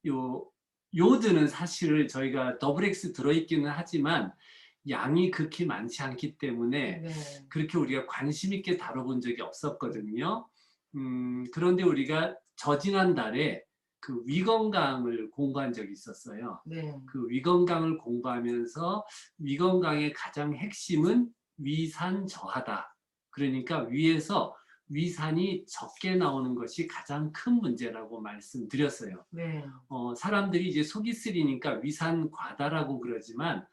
요 요드는 사실 저희가 더블 X 들어있기는 하지만 양이 극히 많지 않기 때문에 네. 그렇게 우리가 관심 있게 다뤄본 적이 없었거든요. 그런데 우리가 저지난달에 그 위건강을 공부한 적이 있었어요. 네. 그 위건강을 공부하면서 위건강의 가장 핵심은 위산 저하다. 그러니까 위에서 위산이 적게 나오는 것이 가장 큰 문제라고 말씀드렸어요. 네. 사람들이 이제 속이 쓰리니까 위산 과다라고 그러지만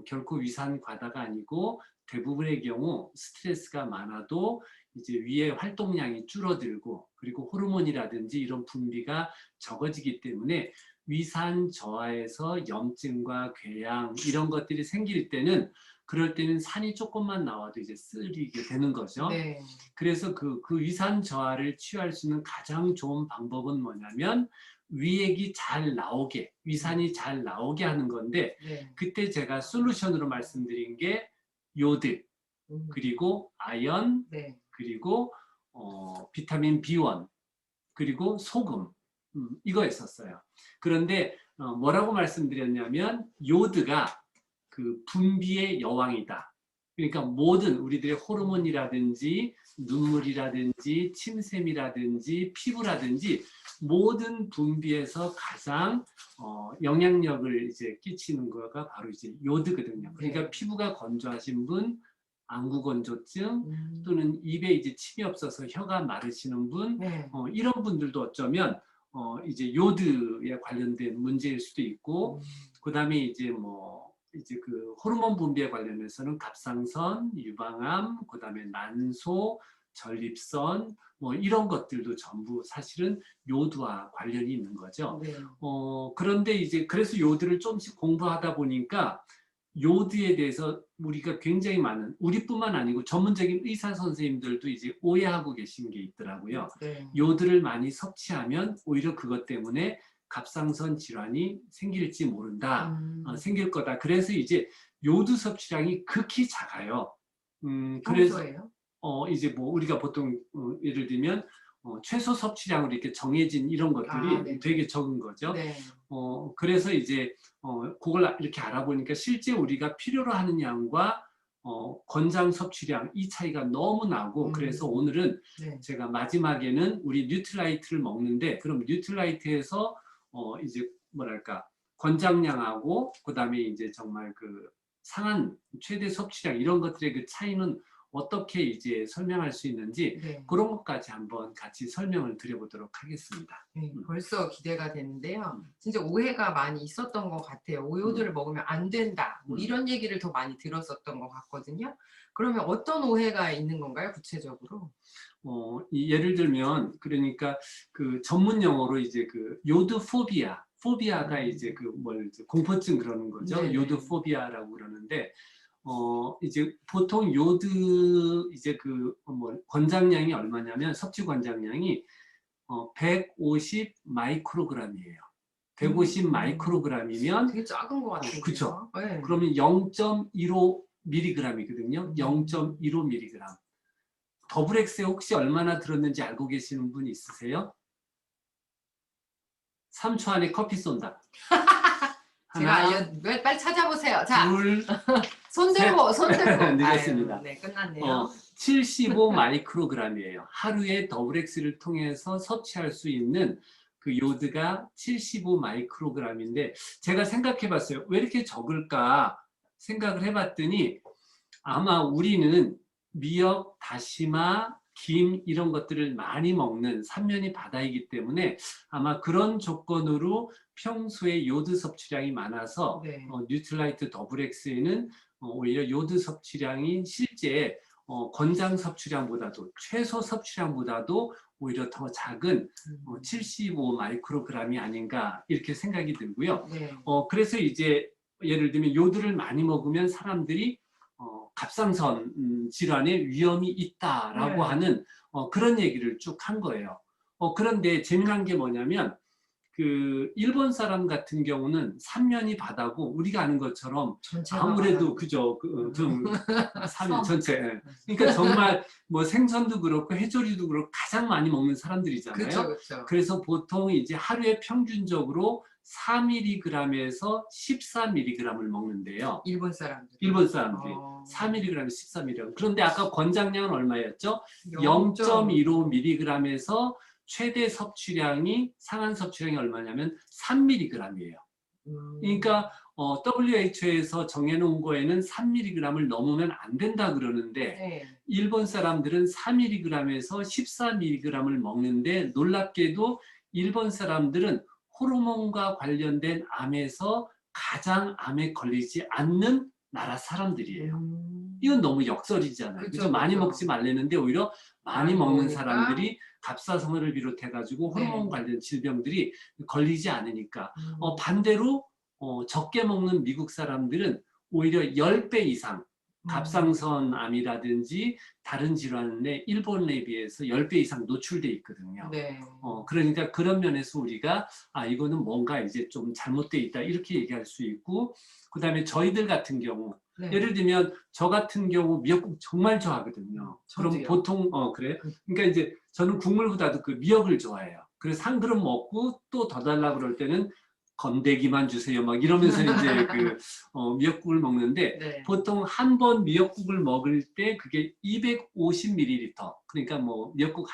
결코 위산 과다가 아니고 대부분의 경우 스트레스가 많아도 이제 위의 활동량이 줄어들고 그리고 호르몬이라든지 이런 분비가 적어지기 때문에 위산 저하에서 염증과 궤양 이런 것들이 생길 때는 그럴 때는 산이 조금만 나와도 이제 쓰리게 되는 거죠. 네. 그래서 그 위산 저하를 치유할 수 있는 가장 좋은 방법은 뭐냐면 위액이 잘 나오게, 위산이 잘 나오게 하는 건데 네. 그때 제가 솔루션으로 말씀드린 게 요드, 음. 그리고 아연, 네. 그리고 비타민 B1, 그리고 소금 이거였었어요. 그런데 뭐라고 말씀드렸냐면 요드가 그 분비의 여왕이다. 그러니까 모든 우리들의 호르몬이라든지 눈물이라든지 침샘이라든지 피부라든지 모든 분비에서 가장 영향력을 이제 끼치는 거가 바로 이제 요드거든요. 그러니까 네. 피부가 건조하신 분, 안구 건조증 음. 또는 입에 이제 침이 없어서 혀가 마르시는 분, 네. 이런 분들도 어쩌면 이제 요드에 관련된 문제일 수도 있고, 음. 그다음에 이제 뭐 이제 그 호르몬 분비에 관련해서는 갑상선, 유방암, 그다음에 난소, 전립선 뭐 이런 것들도 전부 사실은 요드와 관련이 있는 거죠. 네. 그런데 이제 그래서 요드를 조금씩 공부하다 보니까 요드에 대해서 우리가 굉장히 많은 우리뿐만 아니고 전문적인 의사 선생님들도 이제 오해하고 계신 게 있더라고요. 네. 요드를 많이 섭취하면 오히려 그것 때문에 갑상선 질환이 생길지 모른다. 음. 생길 거다. 그래서 이제 요드 섭취량이 극히 작아요. 그래서 평소에요? 이제 뭐 우리가 보통 예를 들면 최소 섭취량으로 이렇게 정해진 이런 아, 것들이 네네. 되게 적은 거죠. 네. 그래서 이제 그걸 이렇게 알아보니까 실제 우리가 필요로 하는 양과 권장 섭취량 이 차이가 너무 나고 그래서 음. 오늘은 네. 제가 마지막에는 우리 뉴트라이트를 먹는데 그럼 뉴트라이트에서 이제 뭐랄까 권장량하고 그다음에 이제 정말 그 상한 최대 섭취량 이런 것들의 그 차이는 어떻게 이제 설명할 수 있는지 네. 그런 것까지 한번 같이 설명을 드려보도록 하겠습니다. 네. 음, 벌써 기대가 되는데요. 음, 진짜 오해가 많이 있었던 것 같아요. 음, 오요들을 먹으면 안 된다. 뭐 음. 이런 얘기를 더 많이 들었었던 것 같거든요. 그러면 어떤 오해가 있는 건가요, 구체적으로? 예를 들면 그러니까 그 전문 용어로 이제 그 요드 포비아, 포비아가 이제 그 뭘 공포증 그러는 거죠. 요드 네네. 포비아라고 그러는데 이제 보통 요드 이제 그 뭐 권장량이 얼마냐면 섭취 권장량이 150 마이크로그램이에요. 150 음. 마이크로그램이면 되게 작은 것 그쵸. 같은데요. 네. 그러면 0.15 밀리그램이거든요. 음. 0.15 밀리그램. 더블 X에 혹시 얼마나 들었는지 알고 계시는 분 있으세요? 3초 안에 커피 쏜다. 제가 하나, 빨리 찾아보세요. 자, 둘, 손 셋. 들고, 손 들고. 아유, 늦었습니다. 네, 끝났네요. 75 마이크로그램이에요. 하루에 더블 X를 통해서 섭취할 수 있는 그 요드가 75 마이크로그램인데 제가 생각해 봤어요. 왜 이렇게 적을까 생각을 해봤더니 아마 우리는 미역, 다시마, 김 이런 것들을 많이 먹는 삼면이 바다이기 때문에 아마 그런 조건으로 평소에 요드 섭취량이 많아서 네. 뉴트라이트 더블 X에는 오히려 요드 섭취량이 실제 권장 섭취량보다도 최소 섭취량보다도 오히려 더 작은 음. 75 마이크로그램이 아닌가 이렇게 생각이 들고요. 네. 그래서 이제 예를 들면 요드를 많이 먹으면 사람들이 갑상선 질환의 위험이 있다라고 네. 하는 그런 얘기를 쭉 한 거예요. 그런데 재미난 게 뭐냐면 그 일본 사람 같은 경우는 3년이 바다고 우리가 아는 것처럼 전체가 아무래도 바다고. 그죠. 좀 3일 섬. 전체. 예. 그러니까 정말 뭐 생선도 그렇고 해조류도 그렇고 가장 많이 먹는 사람들이잖아요. 그렇죠, 그렇죠. 그래서 보통 이제 하루에 평균적으로 4mg에서 14mg을 먹는데요. 일본 사람들. 일본 사람들이 4mg, 14mg. 그런데 아까 권장량은 얼마였죠? 0.15mg에서 최대 섭취량이 상한 섭취량이 얼마냐면 3mg이에요. 그러니까 WHO에서 정해놓은 거에는 3mg을 넘으면 안 된다 그러는데 네. 일본 사람들은 4mg에서 14mg을 먹는데 놀랍게도 일본 사람들은 호르몬과 관련된 암에서 가장 암에 걸리지 않는 나라 사람들이에요. 이건 너무 역설이잖아요. 그쵸, 그죠? 많이 그쵸. 먹지 말라는데 오히려 많이 많이 먹는 먹으니까. 사람들이 갑사선을 비롯해가지고 호르몬 네. 관련 질병들이 걸리지 않으니까. 반대로 적게 먹는 미국 사람들은 오히려 10배 이상 갑상선암이라든지 다른 질환에 일본에 비해서 10배 이상 노출돼 있거든요. 네. 그러니까 그런 면에서 우리가 이거는 뭔가 이제 좀 잘못돼 있다 이렇게 얘기할 수 있고, 그다음에 저희들 같은 경우 네. 예를 들면 저 같은 경우 미역국 정말 좋아하거든요. 그럼 저도요. 보통 그래. 그러니까 이제 저는 국물보다도 그 미역을 좋아해요. 그래서 한 그릇 먹고 또 더 달라 그럴 때는 건더기만 주세요. 막 이러면서 이제 그 미역국을 먹는데 네. 보통 한 번 미역국을 먹을 때 그게 250ml. 그러니까 뭐 미역국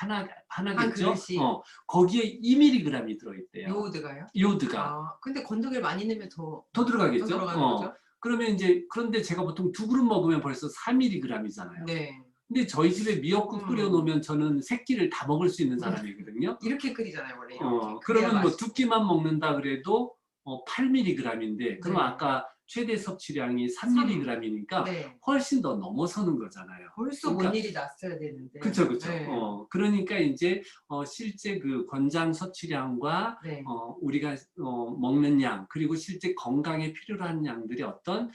하나겠죠. 그릇이. 거기에 2mg이 들어있대요. 요오드가요? 요오드가 근데 건더기를 많이 넣으면 더 들어가겠죠. 들어가는 거죠? 그러면 이제 그런데 제가 보통 2그릇 먹으면 벌써 4mg이잖아요. 네. 근데 저희 집에 미역국 끓여 놓으면 저는 3끼를 다 먹을 수 있는 사람이거든요. 이렇게 끓이잖아요, 원래. 이렇게. 그러면 뭐 맛있죠. 2끼만 먹는다 그래도 8mg인데 그럼 네. 아까 최대 섭취량이 3mg이니까 네. 훨씬 더 넘어서는 거잖아요. 벌써 그러니까 뭔 일이 났어야 되는데. 그쵸. 네. 그러니까 이제 실제 그 권장 섭취량과 네. 우리가 먹는 양 그리고 실제 건강에 필요로 한 양들이 어떤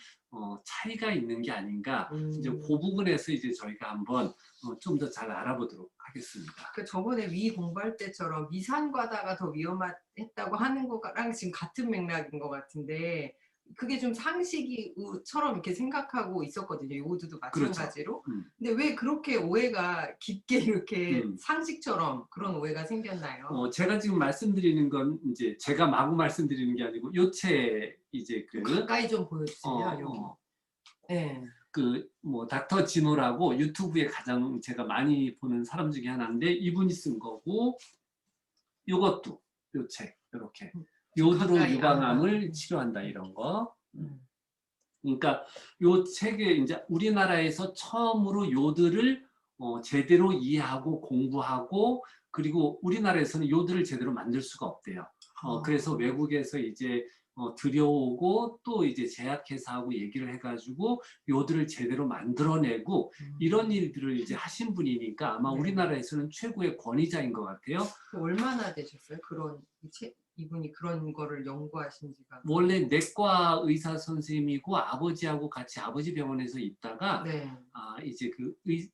차이가 있는 게 아닌가. 이제 그 부분에서 이제 저희가 한번 좀 더 잘 알아보도록 하겠습니다. 그 저번에 위 공부할 때처럼 위산과다가 더 위험했다고 하는 거랑 지금 같은 맥락인 것 같은데, 그게 좀 상식이처럼 이렇게 생각하고 있었거든요. 요오드도 마찬가지로. 그렇죠. 근데 왜 그렇게 오해가 깊게 이렇게 음. 상식처럼 그런 오해가 생겼나요? 제가 지금 말씀드리는 건 이제 제가 마구 말씀드리는 게 아니고 요체 이제 좀 가까이 좀 보여주세요. 여기. 네. 뭐 닥터 진호라고 유튜브에 가장 제가 많이 보는 사람 중에 하나인데 이분이 쓴 거고, 요것도 요 책 이렇게 요드로 가까이, 유방암을 치료한다 이런 거. 그러니까 요 책에 이제 우리나라에서 처음으로 요드를 제대로 이해하고 공부하고, 그리고 우리나라에서는 요드를 제대로 만들 수가 없대요. 그래서 외국에서 이제 들여오고 또 이제 제약회사하고 얘기를 해가지고 요들을 제대로 만들어내고 이런 일들을 이제 하신 분이니까 아마 네. 우리나라에서는 최고의 권위자인 것 같아요. 얼마나 되셨어요? 이분이 그런 거를 연구하신 지가? 원래 내과 의사 선생님이고 아버지하고 같이 아버지 병원에서 있다가 네. 이제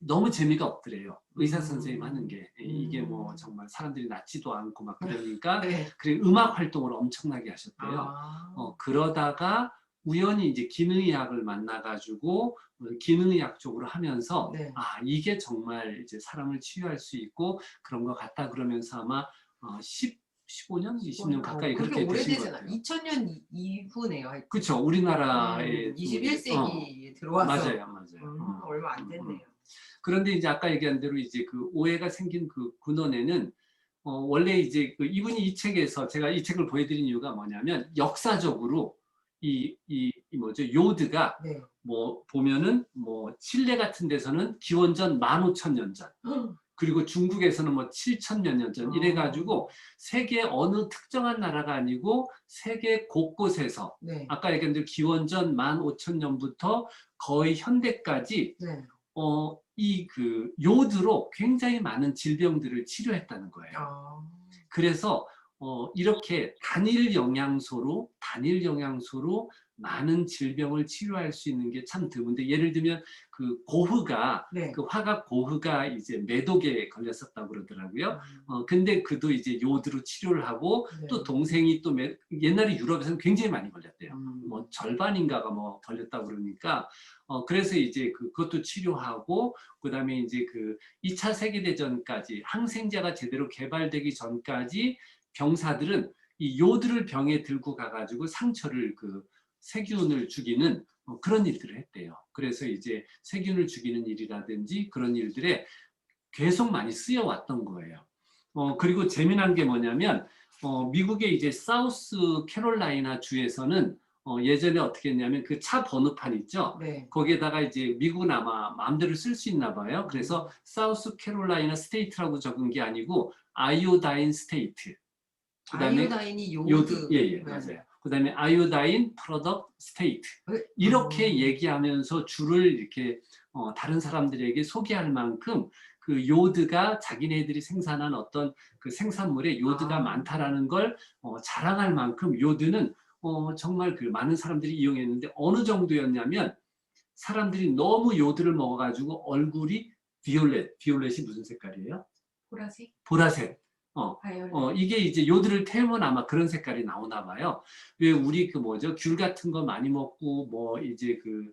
너무 재미가 없더래요. 의사 선생님 하는 게 이게 뭐 정말 사람들이 낫지도 않고 막 그러니까 네. 그래 음악 활동을 엄청나게 하셨대요. 그러다가 우연히 이제 기능의학을 만나가지고 기능의학 쪽으로 하면서 네. 이게 정말 이제 사람을 치유할 수 있고 그런 것 같다 그러면서 아마 15년, 20년 가까이 그렇게 되신 것 같아요. 2000년 이후네요. 그렇죠. 우리나라에 21세기에 들어와서. 맞아요. 얼마 안 됐네요. 그런데 이제 아까 얘기한 대로 이제 그 오해가 생긴 그 근원에는 원래 이제 이분이 이 책에서 제가 이 책을 보여드린 이유가 뭐냐면 역사적으로 이 뭐죠 요드가 네. 뭐 보면은 뭐 칠레 같은 데서는 기원전 15,000년 전 그리고 중국에서는 뭐 7,000몇 년 전 이래가지고 세계 어느 특정한 나라가 아니고 세계 곳곳에서 네. 아까 얘기한 대로 기원전 15,000년부터 거의 현대까지 네. 이 요드로 굉장히 많은 질병들을 치료했다는 거예요. 그래서 이렇게 단일 영양소로 많은 질병을 치료할 수 있는 게 참 드문데 예를 들면 그 고흐가 네. 그 화가 고흐가 이제 매독에 걸렸었다고 그러더라고요. 음. 근데 그도 이제 요드로 치료를 하고 네. 또 동생이 또 옛날에 유럽에서는 굉장히 많이 걸렸대요. 음. 뭐 절반인가가 뭐 걸렸다고 그러니까 그래서 이제 그것도 치료하고 그다음에 이제 그 2차 세계대전까지 항생제가 제대로 개발되기 전까지 병사들은 이 요드를 병에 들고 가가지고 상처를 그 세균을 죽이는 그런 일들을 했대요. 그래서 이제 세균을 죽이는 일이라든지 그런 일들에 계속 많이 쓰여왔던 거예요. 그리고 재미난 게 뭐냐면 미국의 이제 사우스 캐롤라이나 주에서는 예전에 어떻게 했냐면 그 차 번호판 있죠. 네. 거기에다가 이제 미국은 아마 마음대로 쓸 수 있나 봐요. 그래서 음. 사우스 캐롤라이나 스테이트라고 적은 게 아니고 아이오다인 스테이트. 그다음에 아이오다인이 요드, 요드. 예, 예, 네. 맞아요. 그다음에 아이오다인 프로덕트 스테이트. 네. 이렇게 얘기하면서 줄을 이렇게 다른 사람들에게 소개할 만큼 그 요드가 자기네들이 생산한 어떤 그 생산물에 요드가 아. 많다라는 걸 자랑할 만큼 요드는 정말 그 많은 사람들이 이용했는데 어느 정도였냐면 사람들이 너무 요드를 먹어가지고 얼굴이 비올렛이 무슨 색깔이에요? 보라색? 보라색. 바이올렛. 이게 이제 요드를 태우면 아마 그런 색깔이 나오나 봐요. 왜 우리 그 뭐죠? 귤 같은 거 많이 먹고 뭐 이제 그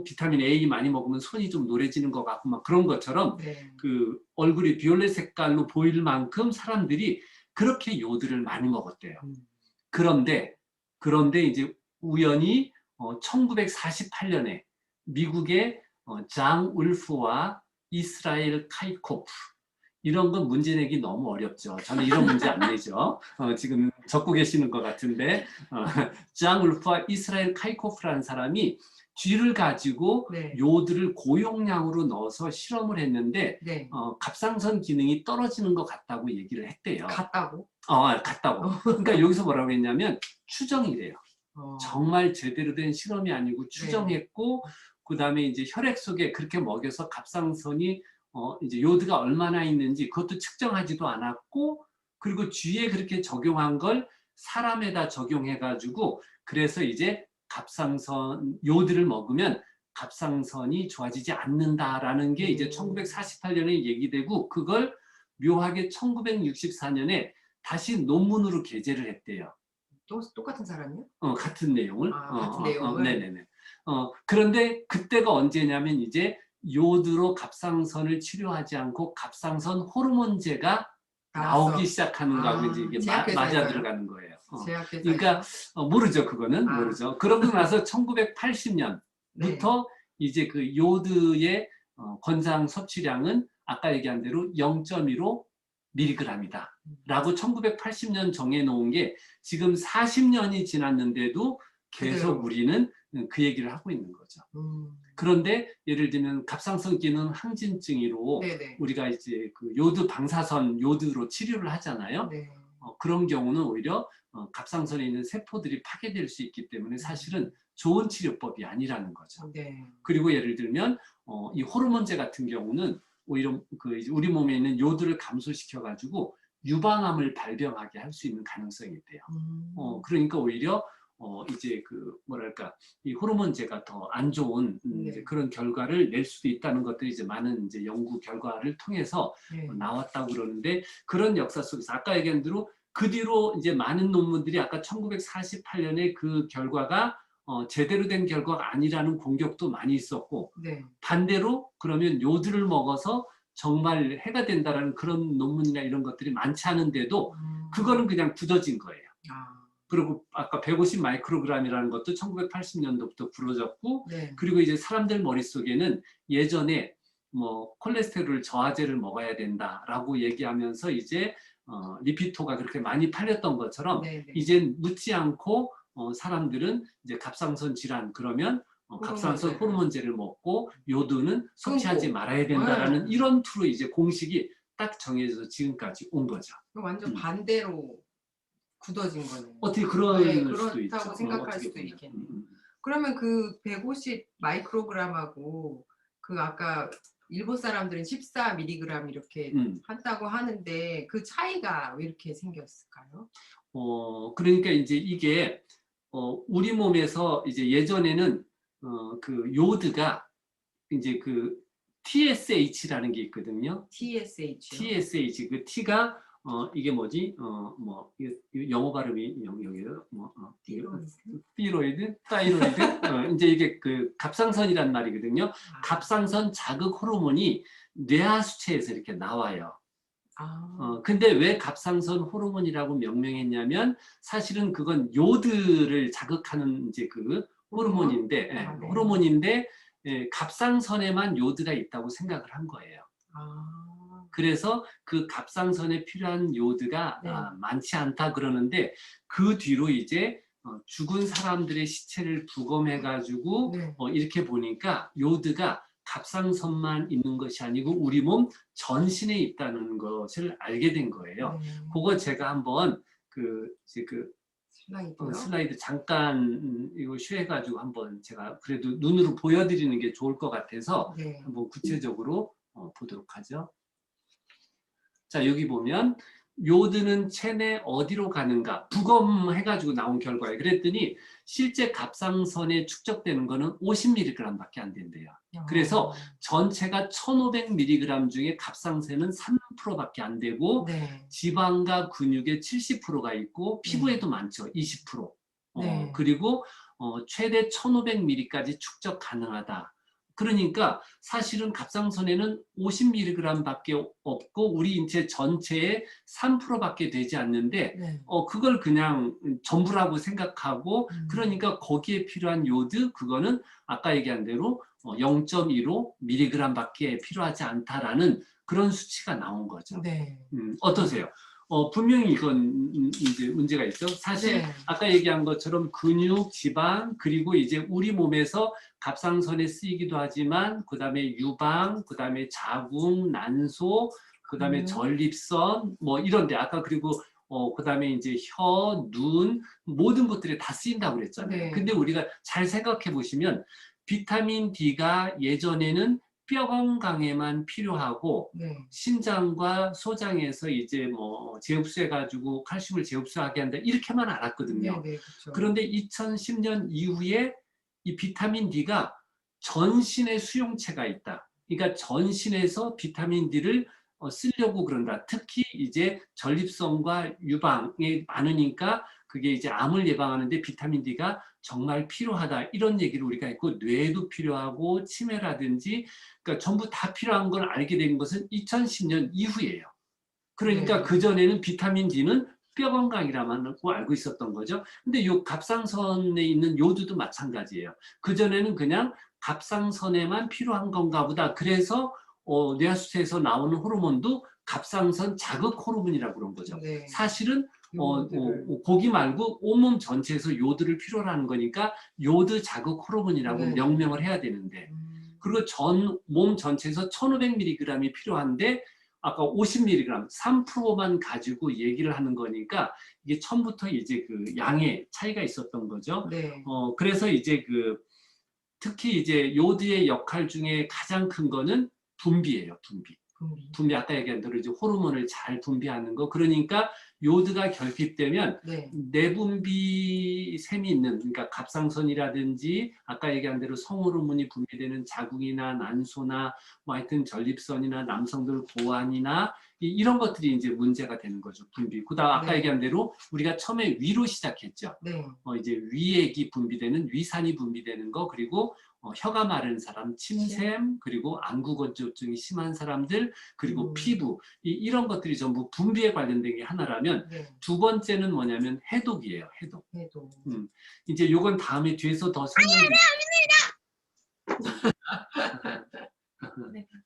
비타민 A 많이 먹으면 손이 좀 노래지는 것 같고 막 그런 것처럼 네. 그 얼굴이 비올렛 색깔로 보일 만큼 사람들이 그렇게 요드를 많이 먹었대요. 음. 그런데 이제 우연히 1948년에 미국의 장 울프와 이스라엘 카이코프 이런 건 문제 내기 너무 어렵죠. 저는 이런 문제 안 내죠. 지금 적고 계시는 것 같은데 장 울프와 이스라엘 카이코프라는 사람이 쥐를 가지고 네. 요드를 고용량으로 넣어서 실험을 했는데 네. 갑상선 기능이 떨어지는 것 같다고 얘기를 했대요. 같다고? 같다고. 그러니까 여기서 뭐라고 했냐면 추정이래요. 어. 정말 제대로 된 실험이 아니고 네. 추정했고 그다음에 이제 혈액 속에 그렇게 먹여서 갑상선이 이제 요드가 얼마나 있는지 그것도 측정하지도 않았고 그리고 쥐에 그렇게 적용한 걸 사람에다 적용해 가지고 그래서 이제 갑상선 요드를 먹으면 갑상선이 좋아지지 않는다라는 게 이제 1948년에 얘기되고 그걸 묘하게 1964년에 다시 논문으로 게재를 했대요. 똑같은 사람이요? 같은 내용을. 같은 내용을? 네네네. 그런데 그때가 언제냐면 이제 요드로 갑상선을 치료하지 않고 갑상선 호르몬제가 나왔어. 나오기 시작하는 거하고 이제 이게 제약회사에서요? 맞아 들어가는 거예요. 제약회사에서? 그러니까 모르죠. 그거는 모르죠. 그러고 나서 1980년부터 네. 이제 그 요드의 권장 섭취량은 아까 얘기한 대로 0.15 밀리그램이다. 라고 1980년 정해놓은 게 지금 40년이 지났는데도 계속 그대로. 우리는 그 얘기를 하고 있는 거죠. 그런데 예를 들면 갑상선 기능 항진증으로 네네. 우리가 이제 그 요드 방사선 요드로 치료를 하잖아요. 네. 그런 경우는 오히려 갑상선에 있는 세포들이 파괴될 수 있기 때문에 사실은 좋은 치료법이 아니라는 거죠. 네. 그리고 예를 들면 이 호르몬제 같은 경우는 오히려 그 우리 몸에 있는 요드를 감소시켜 가지고 유방암을 발병하게 할 수 있는 가능성이 있대요. 그러니까 오히려 이제 그 뭐랄까 이 호르몬제가 더 안 좋은 이제 네. 그런 결과를 낼 수도 있다는 것들이 이제 많은 이제 연구 결과를 통해서 네. 나왔다고 그러는데 그런 역사 속에서 아까 얘기한 대로 그 뒤로 이제 많은 논문들이 아까 1948년에 그 결과가 제대로 된 결과가 아니라는 공격도 많이 있었고 네. 반대로 그러면 요드를 먹어서 정말 해가 된다라는 그런 논문이나 이런 것들이 많지 않은데도 그거는 그냥 굳어진 거예요. 그리고 아까 150 마이크로그램이라는 것도 1980년도부터 부러졌고 네. 그리고 이제 사람들 머릿속에는 예전에 뭐 콜레스테롤 저하제를 먹어야 된다라고 얘기하면서 이제 리피토가 그렇게 많이 팔렸던 것처럼 네네. 이젠 묻지 않고 사람들은 이제 갑상선 질환 그러면 갑상선 호르몬제를 먹고 요드는 섭취하지 말아야 된다라는 이런 투로 이제 공식이 딱 정해져서 지금까지 온 거죠. 완전 반대로 굳어진 거네요. 어떻게 그럴 수도 있죠. 그렇다고 생각할 수도 있겠네요. 그러면 그 150 마이크로그램하고 그 아까 일본 사람들은 14mg 이렇게 한다고 하는데 그 차이가 왜 이렇게 생겼을까요? 그러니까 이제 이게 우리 몸에서 이제 예전에는 그 요드가 이제 그 TSH라는 게 있거든요. TSH요. TSH 그 T가 이게 뭐지? 뭐 이게 영어 발음이 여기요. 티로이드, 타이로이드. 이제 이게 그 갑상선이란 말이거든요. 갑상선 자극 호르몬이 뇌하수체에서 이렇게 나와요. 근데 왜 갑상선 호르몬이라고 명명했냐면 사실은 그건 요드를 자극하는 이제 그 호르몬인데, 네. 호르몬인데 갑상선에만 요드가 있다고 생각을 한 거예요. 그래서 그 갑상선에 필요한 요드가 네. 많지 않다 그러는데 그 뒤로 이제 죽은 사람들의 시체를 부검해가지고 네. 이렇게 보니까 요드가 갑상선만 있는 것이 아니고 우리 몸 전신에 있다는 것을 알게 된 거예요. 그거 제가 한번 이제 슬라이드 잠깐 이거 쉬어가지고 한번 제가 그래도 눈으로 보여드리는 게 좋을 것 같아서 네. 한번 구체적으로 보도록 하죠. 자, 여기 보면 요드는 체내 어디로 가는가 부검해가지고 나온 결과예요. 그랬더니 실제 갑상선에 축적되는 거는 50mg밖에 안 된대요. 그래서 전체가 1500mg 중에 갑상선은 3%밖에 안 되고 네. 지방과 근육의 70%가 있고 피부에도 많죠. 20%. 네. 그리고 최대 1500mg까지 축적 가능하다. 그러니까 사실은 갑상선에는 50mg밖에 없고 우리 인체 전체의 3%밖에 되지 않는데 네. 그걸 그냥 전부라고 생각하고 그러니까 거기에 필요한 요드 그거는 아까 얘기한 대로 0.15mg밖에 필요하지 않다라는 그런 수치가 나온 거죠. 네. 어떠세요? 분명히 이건 이제 문제가 있죠. 사실 네. 아까 얘기한 것처럼 근육, 지방 그리고 이제 우리 몸에서 갑상선에 쓰이기도 하지만 그다음에 유방, 그다음에 자궁, 난소, 그다음에 전립선 뭐 이런데 아까 그리고 그다음에 이제 혀, 눈 모든 것들이 다 쓰인다고 그랬잖아요. 네. 근데 우리가 잘 생각해 보시면 비타민 D가 예전에는 뼈 건강에만 필요하고 네. 심장과 소장에서 이제 뭐 재흡수해가지고 칼슘을 재흡수하게 한다 이렇게만 알았거든요. 네, 그렇죠. 그런데 2010년 이후에 이 비타민 D가 전신에 수용체가 있다. 그러니까 전신에서 비타민 D를 쓰려고 그런다. 특히 이제 전립선과 유방에 많으니까 그게 이제 암을 예방하는데 비타민 D가 정말 필요하다. 이런 얘기를 우리가 했고 뇌도 필요하고 치매라든지 그러니까 전부 다 필요한 걸 알게 된 것은 2010년 이후예요. 그러니까 그전에는 비타민 D는 뼈 건강이라고 알고 있었던 거죠. 근데 요 갑상선에 있는 요드도 마찬가지예요. 그전에는 그냥 갑상선에만 필요한 건가 보다. 그래서 뇌하수체에서 나오는 호르몬도 갑상선 자극 호르몬이라고 그런 거죠. 네. 사실은 고기 말고 온몸 전체에서 요드를 필요로 하는 거니까 요드 자극 호르몬이라고 네. 명명을 해야 되는데 그리고 몸 전체에서 1500mg이 필요한데 아까 50mg, 3%만 가지고 얘기를 하는 거니까 이게 처음부터 이제 그 양의 차이가 있었던 거죠. 네. 그래서 이제 특히 이제 요드의 역할 중에 가장 큰 거는 분비예요, 분비. 아까 얘기한 대로 이제 호르몬을 잘 분비하는 거. 그러니까 요드가 결핍되면 네. 내분비샘이 있는 그러니까 갑상선이라든지 아까 얘기한 대로 성호르몬이 분비되는 자궁이나 난소나 뭐 하여튼 전립선이나 남성들 고환이나 이런 것들이 이제 문제가 되는 거죠. 분비. 그다음 아까 네. 얘기한 대로 우리가 처음에 위로 시작했죠. 네. 이제 위액이 분비되는 위산이 분비되는 거 그리고 혀가 마른 사람, 침샘, 그리고 안구건조증이 심한 사람들, 그리고 피부 이런 것들이 전부 분비에 관련된 게 하나라면 네. 두 번째는 뭐냐면 해독이에요. 해독. 해도. 이제 요건 다음에 뒤에서 더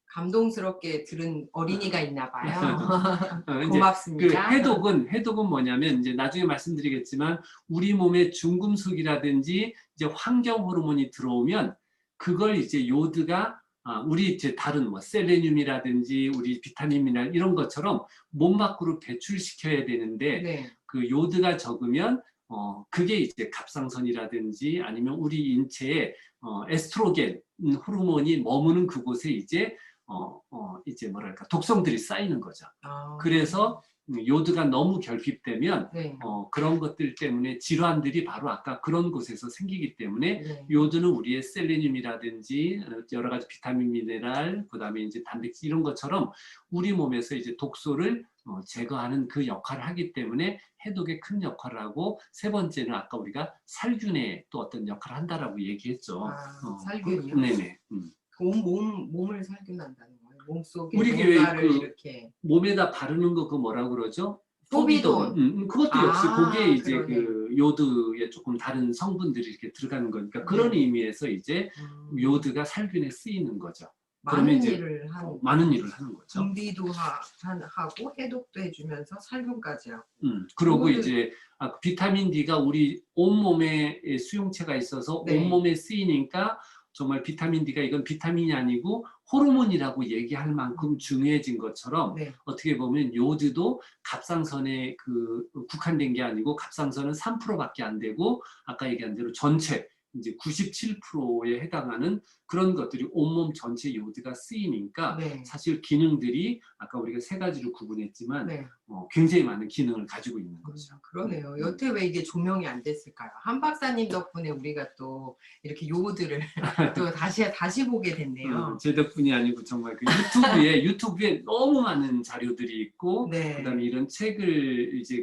감동스럽게 들은 어린이가 있나 봐요. 이제 고맙습니다. 해독은 뭐냐면 이제 나중에 말씀드리겠지만 우리 몸에 중금속이라든지 이제 환경 호르몬이 들어오면 그걸 이제 요드가 우리 이제 다른 뭐 셀레늄이라든지 우리 비타민 미네랄 이런 것처럼 몸 밖으로 배출시켜야 되는데 네. 그 요드가 적으면 그게 이제 갑상선이라든지 아니면 우리 인체에 에스트로겐 호르몬이 머무는 그곳에 이제 이제 뭐랄까 독성들이 쌓이는 거죠. 그래서 요드가 너무 결핍되면 네. 그런 것들 때문에 질환들이 바로 아까 그런 곳에서 생기기 때문에 네. 요드는 우리의 셀레늄이라든지 여러 가지 비타민, 미네랄, 그다음에 이제 단백질 이런 것처럼 우리 몸에서 이제 독소를 제거하는 그 역할을 하기 때문에 해독에 큰 역할을 하고, 세 번째는 아까 우리가 살균에 또 어떤 역할을 한다라고 얘기했죠. 살균이요? 네네. 온 몸을 살균한다는 거예요. 몸 속에 우리 뭔가를 이렇게. 몸에다 바르는 거 그 뭐라 그러죠? 포비돈. 그것도 역시 거기에 이제 그러네. 그 요드에 조금 다른 성분들이 이렇게 들어가는 거니까 그런 네. 의미에서 이제 요드가 살균에 쓰이는 거죠. 그러면 많은 이제 일을 하는 많은 일을 하는 거죠. 분비도 하고 해독도 해주면서 살균까지 하고. 그리고 요거는- 이제 비타민 D가 우리 온몸에 수용체가 있어서 네. 온몸에 쓰이니까 정말 비타민 D가 이건 비타민이 아니고 호르몬이라고 얘기할 만큼 중요해진 것처럼, 네. 어떻게 보면 요드도 갑상선에 국한된 게 아니고 갑상선은 3%밖에 안 되고 아까 얘기한 대로 전체 이제 97%에 해당하는 그런 것들이 온몸 전체 요드가 쓰이니까 네. 사실 기능들이 아까 우리가 세 가지로 구분했지만 네. 굉장히 많은 기능을 가지고 있는 거죠. 그러네요. 여태 왜 이게 조명이 안 됐을까요? 한 박사님 덕분에 우리가 또 이렇게 요오드를 또 다시 보게 됐네요. 제 덕분이 아니고 정말 그 유튜브에 너무 많은 자료들이 있고, 네. 그다음에 이런 책을 이제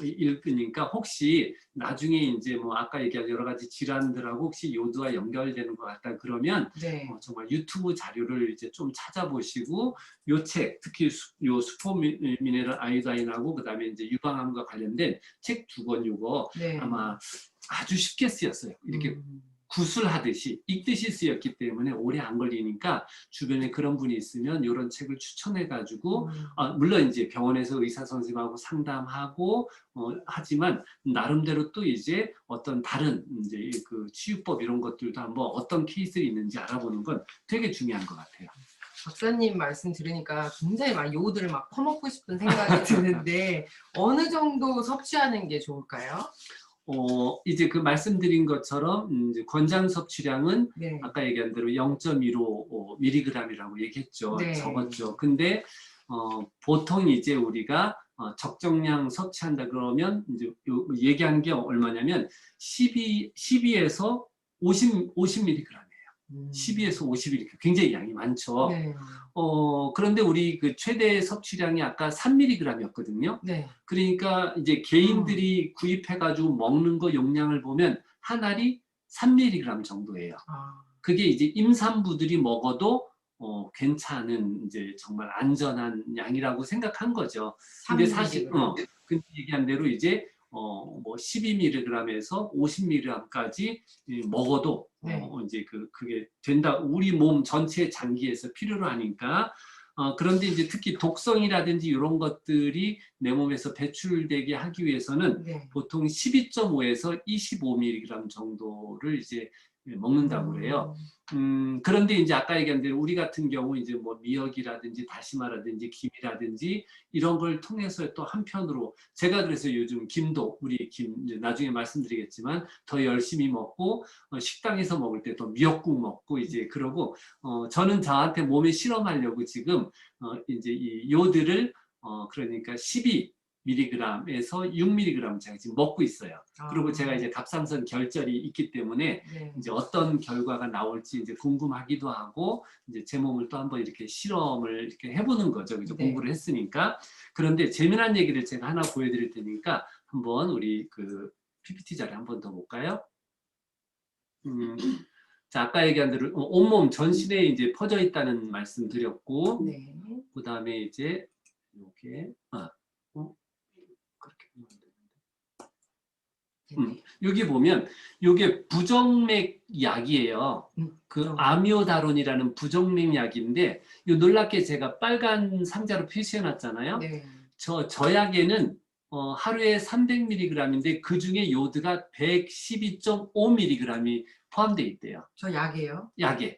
읽으니까 혹시 나중에 이제 뭐 아까 얘기한 여러 가지 질환들하고 혹시 요드와 연결되는 것 같다 그러면 네. 정말 유튜브 자료를 이제 좀 찾아보시고 요 책, 특히 요 슈퍼미네랄 아이오다인하고 그다음에 이제 유방암과 관련된 책 2권 요거 네. 아마 아주 쉽게 쓰였어요. 이렇게 구술하듯이 읽듯이 쓰였기 때문에 오래 안 걸리니까 주변에 그런 분이 있으면 이런 책을 추천해가지고 물론 이제 병원에서 의사 선생님하고 상담하고 하지만 나름대로 또 이제 어떤 다른 이제 그 치유법 이런 것들도 한번 어떤 케이스가 있는지 알아보는 건 되게 중요한 것 같아요. 박사님 말씀 들으니까 굉장히 막 요오드를 막 퍼먹고 싶은 생각이 드는데 어느 정도 섭취하는 게 좋을까요? 이제 그 말씀드린 것처럼 이제 권장 섭취량은 네. 아까 얘기한 대로 0.15mg이라고 얘기했죠. 네. 적었죠. 근데 보통 이제 우리가 적정량 섭취한다 그러면 이제 얘기한 게 얼마냐면 12에서 50mg이에요. 12에서 50mg. 굉장히 양이 많죠. 네. 그런데 우리 그 최대 섭취량이 아까 3mg이었거든요. 네. 그러니까 이제 개인들이 구입해가지고 먹는 거 용량을 보면 한 알이 3mg 정도예요. 그게 이제 임산부들이 먹어도 괜찮은 이제 정말 안전한 양이라고 생각한 거죠. 근데 사실 근데 얘기한 대로 이제 뭐 12mg에서 50mg까지 먹어도 네. 이제 그게 된다. 우리 몸 전체 장기에서 필요로 하니까. 그런데 이제 특히 독성이라든지 이런 것들이 내 몸에서 배출되게 하기 위해서는 네. 보통 12.5에서 25mg 정도를 이제 먹는다고 그래요. 그런데 이제 아까 얘기한 대로 우리 같은 경우 이제 뭐 미역이라든지 다시마라든지 김이라든지 이런 걸 통해서 또 한편으로 제가 그래서 요즘 김도 우리 김 이제 나중에 말씀드리겠지만 더 열심히 먹고 식당에서 먹을 때 또 미역국 먹고 이제 그러고 저는 저한테 몸에 실험하려고 지금 이제 이 요드를 그러니까 12mg에서 6mg 제가 지금 먹고 있어요. 그리고 제가 이제 갑상선 결절이 있기 때문에 네. 이제 어떤 결과가 나올지 이제 궁금하기도 하고 이제 제 몸을 또 한번 이렇게 실험을 이렇게 해보는 거죠. 그죠? 네. 공부를 했으니까. 그런데 재미난 얘기를 제가 하나 보여드릴 테니까 한번 우리 그 PPT 자료 한번 더 볼까요? 자, 아까 얘기한 대로 온몸 전신에 이제 퍼져 있다는 말씀 드렸고, 네. 그 다음에 이제 이렇게 그렇게 보면 되는데. 여기 보면 이게 부정맥 약이에요. 그 아미오다론이라는 부정맥 약인데 요 놀랍게 제가 빨간 상자로 표시해 놨잖아요. 네. 저 약에는 하루에 300mg인데 그 중에 요드가 112.5mg이 포함되어 있대요. 저 약이에요? 약에.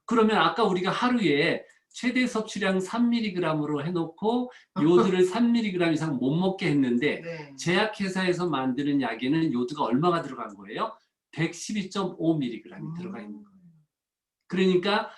그러면 아까 우리가 하루에 최대 섭취량 3mg으로 해놓고 요드를 3mg 이상 못 먹게 했는데 네. 제약회사에서 만드는 약에는 요드가 얼마가 들어간 거예요? 112.5mg이 들어가 있는 거예요. 그러니까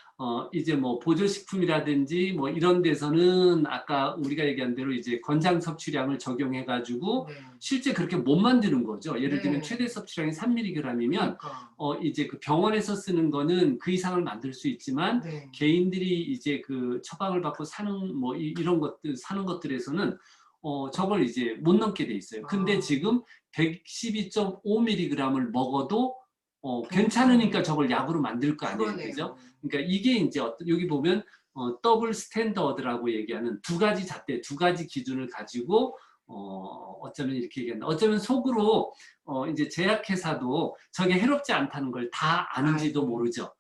이제 뭐 보조식품이라든지 뭐 이런 데서는 아까 우리가 얘기한 대로 이제 권장 섭취량을 적용해가지고 네. 실제 그렇게 못 만드는 거죠. 예를 들면 네. 최대 섭취량이 3mg이면 그러니까. 이제 그 병원에서 쓰는 거는 그 이상을 만들 수 있지만 네. 개인들이 이제 그 처방을 받고 사는 뭐 이런 것들 사는 것들에서는 저걸 이제 못 넘게 돼 있어요. 근데 아. 지금 112.5mg을 먹어도 괜찮아요. 괜찮으니까 저걸 약으로 만들 거 아니에요. 그러네요. 그죠? 그러니까 이게 이제 여기 보면 더블 스탠더드라고 얘기하는 두 가지 잣대, 두 가지 기준을 가지고 어쩌면 이렇게 얘기한다. 어쩌면 속으로 이제 제약회사도 저게 해롭지 않다는 걸 다 아는지도 아이고. 모르죠.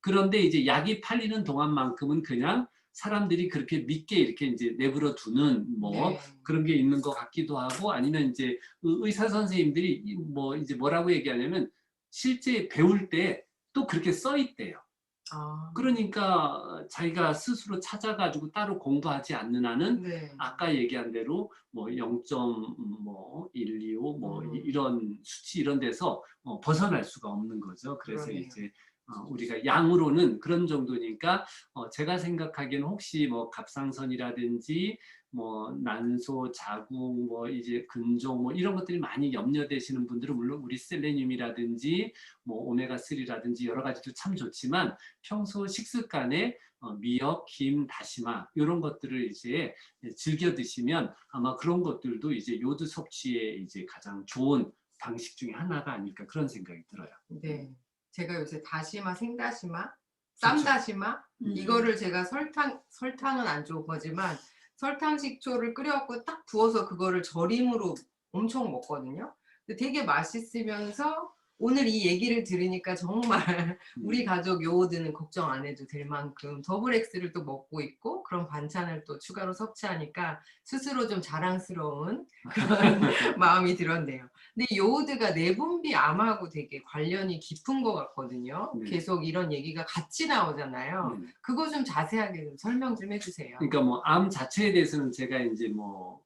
그런데 이제 약이 팔리는 동안만큼은 그냥 사람들이 그렇게 믿게 이렇게 이제 내버려 두는 뭐 네. 그런 게 있는 것 같기도 하고 아니면 이제 의사 선생님들이 뭐 이제 뭐라고 얘기하냐면 실제 배울 때 또 그렇게 써 있대요. 아. 그러니까 자기가 스스로 찾아가지고 따로 공부하지 않는 한은 네. 아까 얘기한 대로 뭐 0.125 뭐 음. 이런 수치 이런 데서 벗어날 수가 없는 거죠. 그래서 그러네요. 이제 우리가 양으로는 그런 정도니까 제가 생각하기에는 혹시 뭐 갑상선이라든지 뭐 난소, 자궁, 뭐 이제 근종 뭐 이런 것들이 많이 염려되시는 분들은 물론 우리 셀레늄이라든지 뭐 오메가3라든지 여러 가지도 참 좋지만 평소 식습관에 미역, 김, 다시마 이런 것들을 이제 즐겨 드시면 아마 그런 것들도 이제 요드 섭취에 이제 가장 좋은 방식 중에 하나가 아닐까 그런 생각이 들어요. 네. 제가 요새 다시마, 생다시마, 좋죠. 쌈다시마 이거를 제가 설탕은 안 좋은 거지만 설탕 식초를 끓여갖고 딱 부어서 그거를 절임으로 엄청 먹거든요. 근데 되게 맛있으면서 오늘 이 얘기를 들으니까 정말 우리 가족 요오드는 걱정 안 해도 될 만큼 더블 X를 또 먹고 있고 그런 반찬을 또 추가로 섭취하니까 스스로 좀 자랑스러운 그런 마음이 들었네요. 근데 요오드가 내분비 암하고 되게 관련이 깊은 것 같거든요. 네. 계속 이런 얘기가 같이 나오잖아요. 네. 그거 좀 자세하게 좀 설명 좀 해주세요. 그러니까 뭐 암 자체에 대해서는 제가 이제 뭐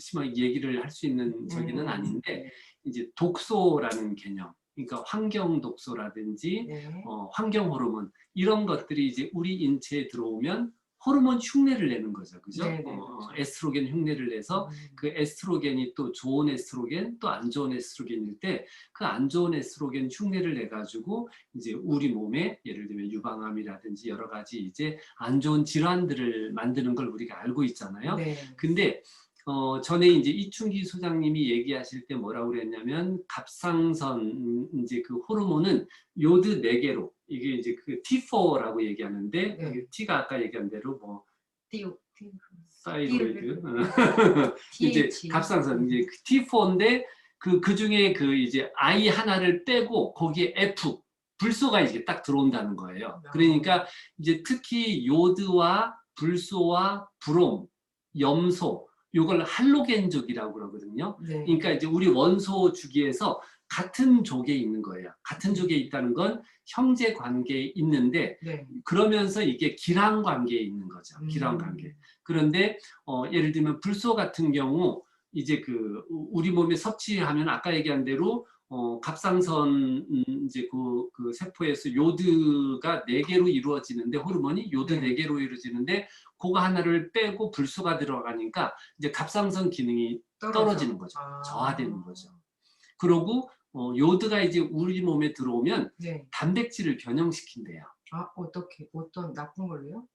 심하게 얘기를 할 수 있는 저기는 아닌데 네. 이제 독소라는 개념, 그러니까 환경 독소라든지 네. 환경 호르몬 이런 것들이 이제 우리 인체에 들어오면 호르몬 흉내를 내는 거죠, 그죠? 네, 네, 그렇죠. 에스트로겐 흉내를 내서 그 에스트로겐이 또 좋은 에스트로겐 또 안 좋은 에스트로겐일 때 그 안 좋은 에스트로겐 흉내를 내 가지고 이제 우리 몸에 예를 들면 유방암이라든지 여러 가지 이제 안 좋은 질환들을 만드는 걸 우리가 알고 있잖아요. 네. 근데 전에 이제 이춘기 소장님이 얘기하실 때 뭐라고 그랬냐면 갑상선 이제 그 호르몬은 요드 4개로 이게 이제 그 T4라고 얘기하는데 네. T가 아까 얘기한 대로 뭐 띠우, 사이로이드 이제 TH. 갑상선 이제 T4인데 그 중에 그 이제 I 하나를 빼고 거기에 F 불소가 이제 딱 들어온다는 거예요. 그러니까 이제 특히 요드와 불소와 브롬, 염소 요걸 할로겐족이라고 그러거든요. 네. 그러니까 이제 우리 원소 주기에서 같은 족에 있는 거예요. 같은 족에 있다는 건 형제 관계에 있는데 네. 그러면서 이게 기랑 관계에 있는 거죠. 기랑 관계. 그런데 예를 들면 불소 같은 경우 이제 그 우리 몸에 섭취하면 아까 얘기한 대로 갑상선 이제 그 세포에서 요드가 4개로 이루어지는데 호르몬이 요드 네. 4개로 이루어지는데 그거 하나를 빼고 불소가 들어가니까 이제 갑상선 기능이 떨어지는 거죠. 저하되는 거죠. 그리고 요드가 이제 우리 몸에 들어오면 네. 단백질을 변형시킨대요. 어떻게 어떤 나쁜 걸로요?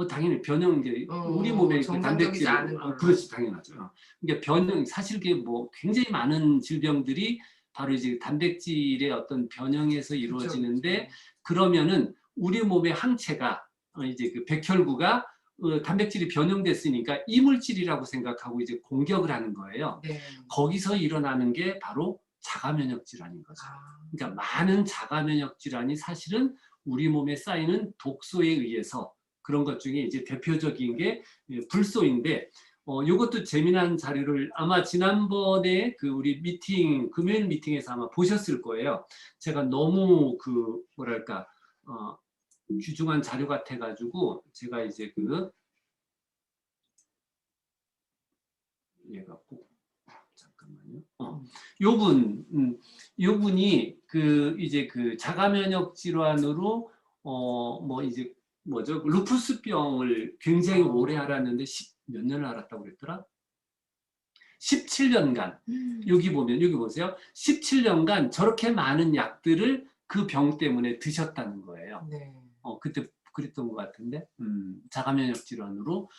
당연히 변형 이제 우리 몸에 그 정상적이지 단백질 않은 걸로. 그렇지 당연하죠. 그러니까 변형 사실 그게 뭐 굉장히 많은 질병들이 바로 이제 단백질의 어떤 변형에서 이루어지는데 그쵸. 그러면은 우리 몸의 항체가 이제 그 백혈구가 단백질이 변형됐으니까 이물질이라고 생각하고 이제 공격을 하는 거예요. 네. 거기서 일어나는 게 바로 자가 면역 질환인 거죠. 그러니까 많은 자가 면역 질환이 사실은 우리 몸에 쌓이는 독소에 의해서 그런 것 중에 이제 대표적인 게 불소인데 이것도 재미난 자료를 아마 지난번에 그 우리 미팅 금요일 미팅에서 아마 보셨을 거예요. 제가 너무 그 뭐랄까 귀중한 자료 같아 가지고 제가 이제 그 얘가 꼭 잠깐만요. 요분이 그 이제 그 자가 면역 질환으로 뭐 이제 뭐죠? 루푸스병을 굉장히 어. 오래 앓았는데 몇 년을 앓았다고 그랬더라? 17년간. 음. 여기 보세요. 17년간 저렇게 많은 약들을 그 병 때문에 드셨다는 거예요. 네. 그때 그랬던 것 같은데, 자가면역 질환으로.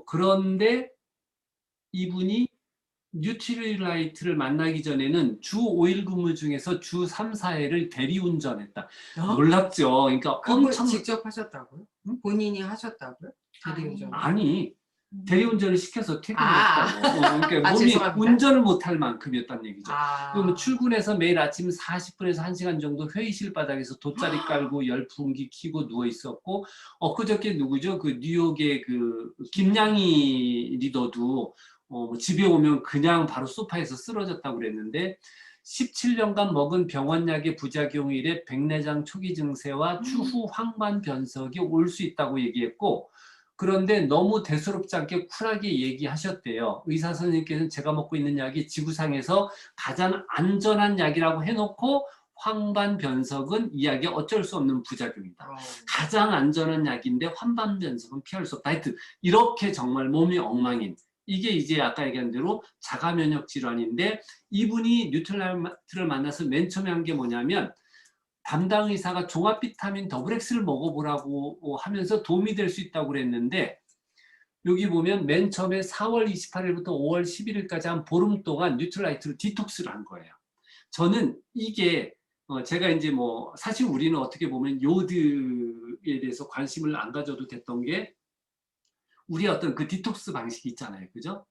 그런데 이분이 뉴트리라이트를 만나기 전에는 주 5일 근무 중에서 주 3, 4회를 대리운전했다. 어? 놀랍죠? 그러니까 그걸 엄청, 직접 하셨다고요? 응? 본인이 하셨다고요? 대리운전을? 아니, 대리운전을 시켜서 퇴근을 아, 했다고. 그러니까 아, 몸이 죄송합니다. 운전을 못할 만큼이었다는 얘기죠. 그러면 아, 출근해서 매일 아침 40분에서 1시간 정도 회의실 바닥에서 돗자리 깔고 열풍기 켜고 누워 있었고, 엊그저께 누구죠? 그 뉴욕의 그 김양희 리더도 뭐 집에 오면 그냥 바로 소파에서 쓰러졌다고 그랬는데, 17년간 먹은 병원약의 부작용 이래 백내장 초기 증세와 추후 황반 변석이 올 수 있다고 얘기했고, 그런데 너무 대수롭지 않게 쿨하게 얘기하셨대요. 의사 선생님께서는 제가 먹고 있는 약이 지구상에서 가장 안전한 약이라고 해놓고 황반 변석은 이 약의 어쩔 수 없는 부작용이다. 어. 가장 안전한 약인데 황반 변석은 피할 수 없다. 하여튼 이렇게 정말 몸이 엉망인, 이게 이제 아까 얘기한 대로 자가 면역 질환인데, 이분이 뉴트라이트를 만나서 맨 처음에 한 게 뭐냐면 담당 의사가 종합 비타민 더블 X를 먹어보라고 하면서 도움이 될 수 있다고 그랬는데, 여기 보면 맨 처음에 4월 28일부터 5월 11일까지 한 보름 동안 뉴트라이트로 디톡스를 한 거예요. 저는 이게 제가 이제 뭐 사실 우리는 어떻게 보면 요드에 대해서 관심을 안 가져도 됐던 게, 우리 어떤 그 디톡스 방식이 있잖아요. 그죠?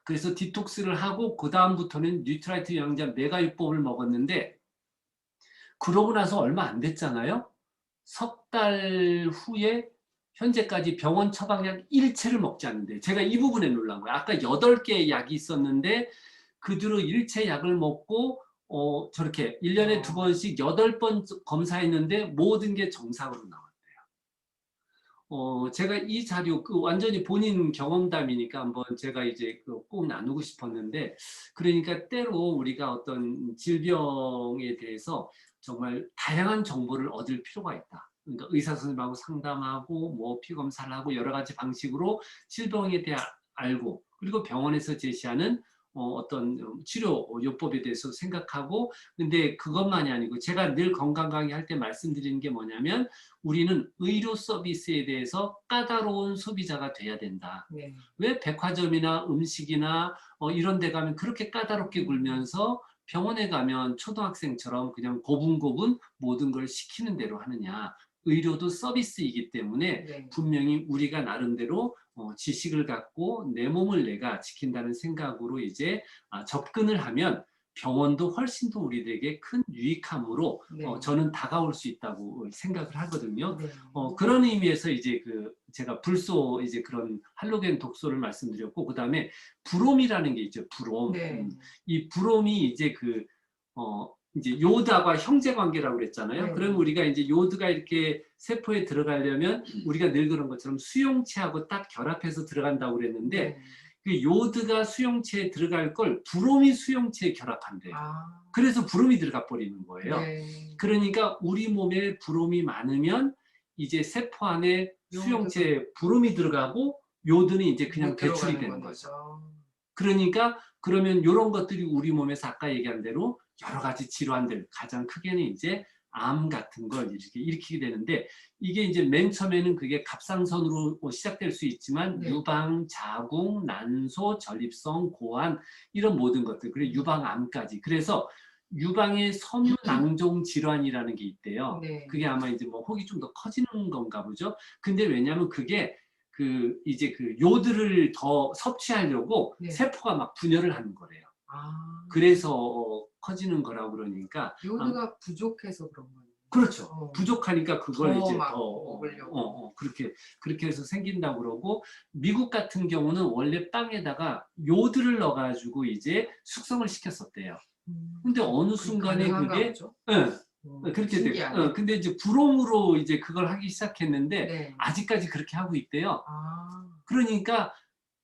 그래서 디톡스를 하고 그 다음부터는 뉴트라이트 영양제 메가유법을 먹었는데, 그러고 나서 얼마 안 됐잖아요. 석 달 후에 현재까지 병원 처방약 일체를 먹지 않는데, 제가 이 부분에 놀란 거예요. 아까 8개의 약이 있었는데 그 뒤로 일체 약을 먹고 저렇게 1년에 2번씩 8번 검사했는데 모든 게 정상으로 나왔대요. 제가 이 자료 그 완전히 본인 경험담이니까 한번 제가 이제 꼭 나누고 싶었는데, 그러니까 때로 우리가 어떤 질병에 대해서 정말 다양한 정보를 얻을 필요가 있다. 그러니까 의사 선생님하고 상담하고 뭐 피검사를 하고 여러 가지 방식으로 질병에 대해 알고, 그리고 병원에서 제시하는 어떤 치료 요법에 대해서 생각하고. 근데 그것만이 아니고 제가 늘 건강 강의할 때 말씀드리는 게 뭐냐면, 우리는 의료 서비스에 대해서 까다로운 소비자가 돼야 된다. 네. 왜 백화점이나 음식이나 이런 데 가면 그렇게 까다롭게 굴면서 병원에 가면 초등학생처럼 그냥 고분고분 모든 걸 시키는 대로 하느냐. 의료도 서비스이기 때문에 네. 분명히 우리가 나름대로 지식을 갖고 내 몸을 내가 지킨다는 생각으로 이제 접근을 하면 병원도 훨씬 더 우리들에게 큰 유익함으로 네. 저는 다가올 수 있다고 생각을 하거든요. 네. 그런 의미에서 이제 제가 불소 이제 그런 할로겐 독소를 말씀드렸고, 그다음에 브롬이라는 게 있죠. 브롬. 네. 이 브롬이 이제 이제 요드와 형제 관계라고 그랬잖아요. 네. 그럼 우리가 이제 요드가 이렇게 세포에 들어가려면 우리가 늘 그런 것처럼 수용체하고 딱 결합해서 들어간다고 그랬는데, 네. 그 요드가 수용체에 들어갈 걸 브롬이 수용체에 결합한대요. 아, 그래서 브롬이 들어가 버리는 거예요. 네. 그러니까 우리 몸에 브롬이 많으면 이제 세포 안에 요드가 수용체에 브롬이 들어가고 요드는 이제 그냥 못 배출이 들어가는 되는 거죠. 거죠. 그러니까 그러면 이런 것들이 우리 몸에서 아까 얘기한 대로 여러 가지 질환들, 가장 크게는 이제 암 같은 걸 이렇게 일으키게 되는데, 이게 이제 맨 처음에는 그게 갑상선으로 시작될 수 있지만 네. 유방, 자궁, 난소, 전립선, 고환 이런 모든 것들, 그리고 유방암까지. 그래서 유방의 섬유낭종 질환이라는 게 있대요. 네. 그게 아마 이제 뭐 혹이 좀 더 커지는 건가 보죠. 근데 왜냐하면 그게 이제 요드를 더 섭취하려고 네. 세포가 막 분열을 하는 거래요. 아, 그래서 커지는 거라고 그러니까. 요드가 부족해서 그런 거예요. 그렇죠. 부족하니까 그걸 더 이제 막 더 먹으려고. 그렇게 해서 생긴다고 그러고, 미국 같은 경우는 원래 빵에다가 요드를 넣어가지고 이제 숙성을 시켰었대요. 근데 어느 순간에 가능한가 그게 보죠. 그렇게 되고, 신기하네. 근데 이제 브롬으로 이제 그걸 하기 시작했는데 네. 아직까지 그렇게 하고 있대요. 아, 그러니까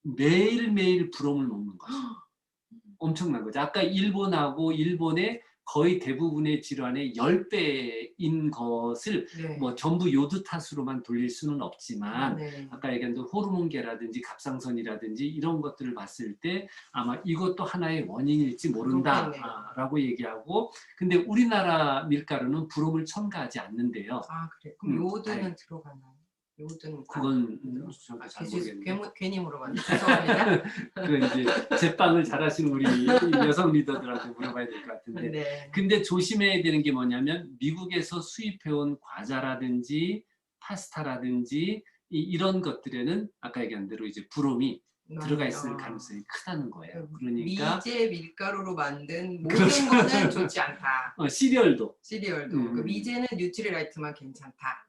매일매일 브롬을 먹는 거죠. 엄청난 거죠. 아까 일본의 거의 대부분의 질환의 10배인 것을 네. 뭐 전부 요드 탓으로만 돌릴 수는 없지만 네. 아까 얘기한 호르몬계라든지 갑상선이라든지 이런 것들을 봤을 때 아마 이것도 하나의 원인일지 그렇겠네요. 모른다라고 얘기하고, 근데 우리나라 밀가루는 브롬을 첨가하지 않는데요. 아, 그래. 그럼 요드는 다행. 들어가나요? 요드는 그건 아, 잘 모르겠는데. 괜히 물어봤네. 죄송합니다. 그 이제 제빵을 잘하시는 우리 여성 리더들한테 물어봐야 될 것 같은데. 네. 근데 조심해야 되는 게 뭐냐면 미국에서 수입해온 과자라든지 파스타라든지 이런 것들에는 아까 얘기한 대로 이제 브롬이 들어가 있을 가능성이 크다는 거예요. 그러니까 미제 밀가루로 만든 모든 그렇죠. 거는 좋지 않다. 시리얼도 시리얼도. 그 미제는 뉴트리라이트만 괜찮다.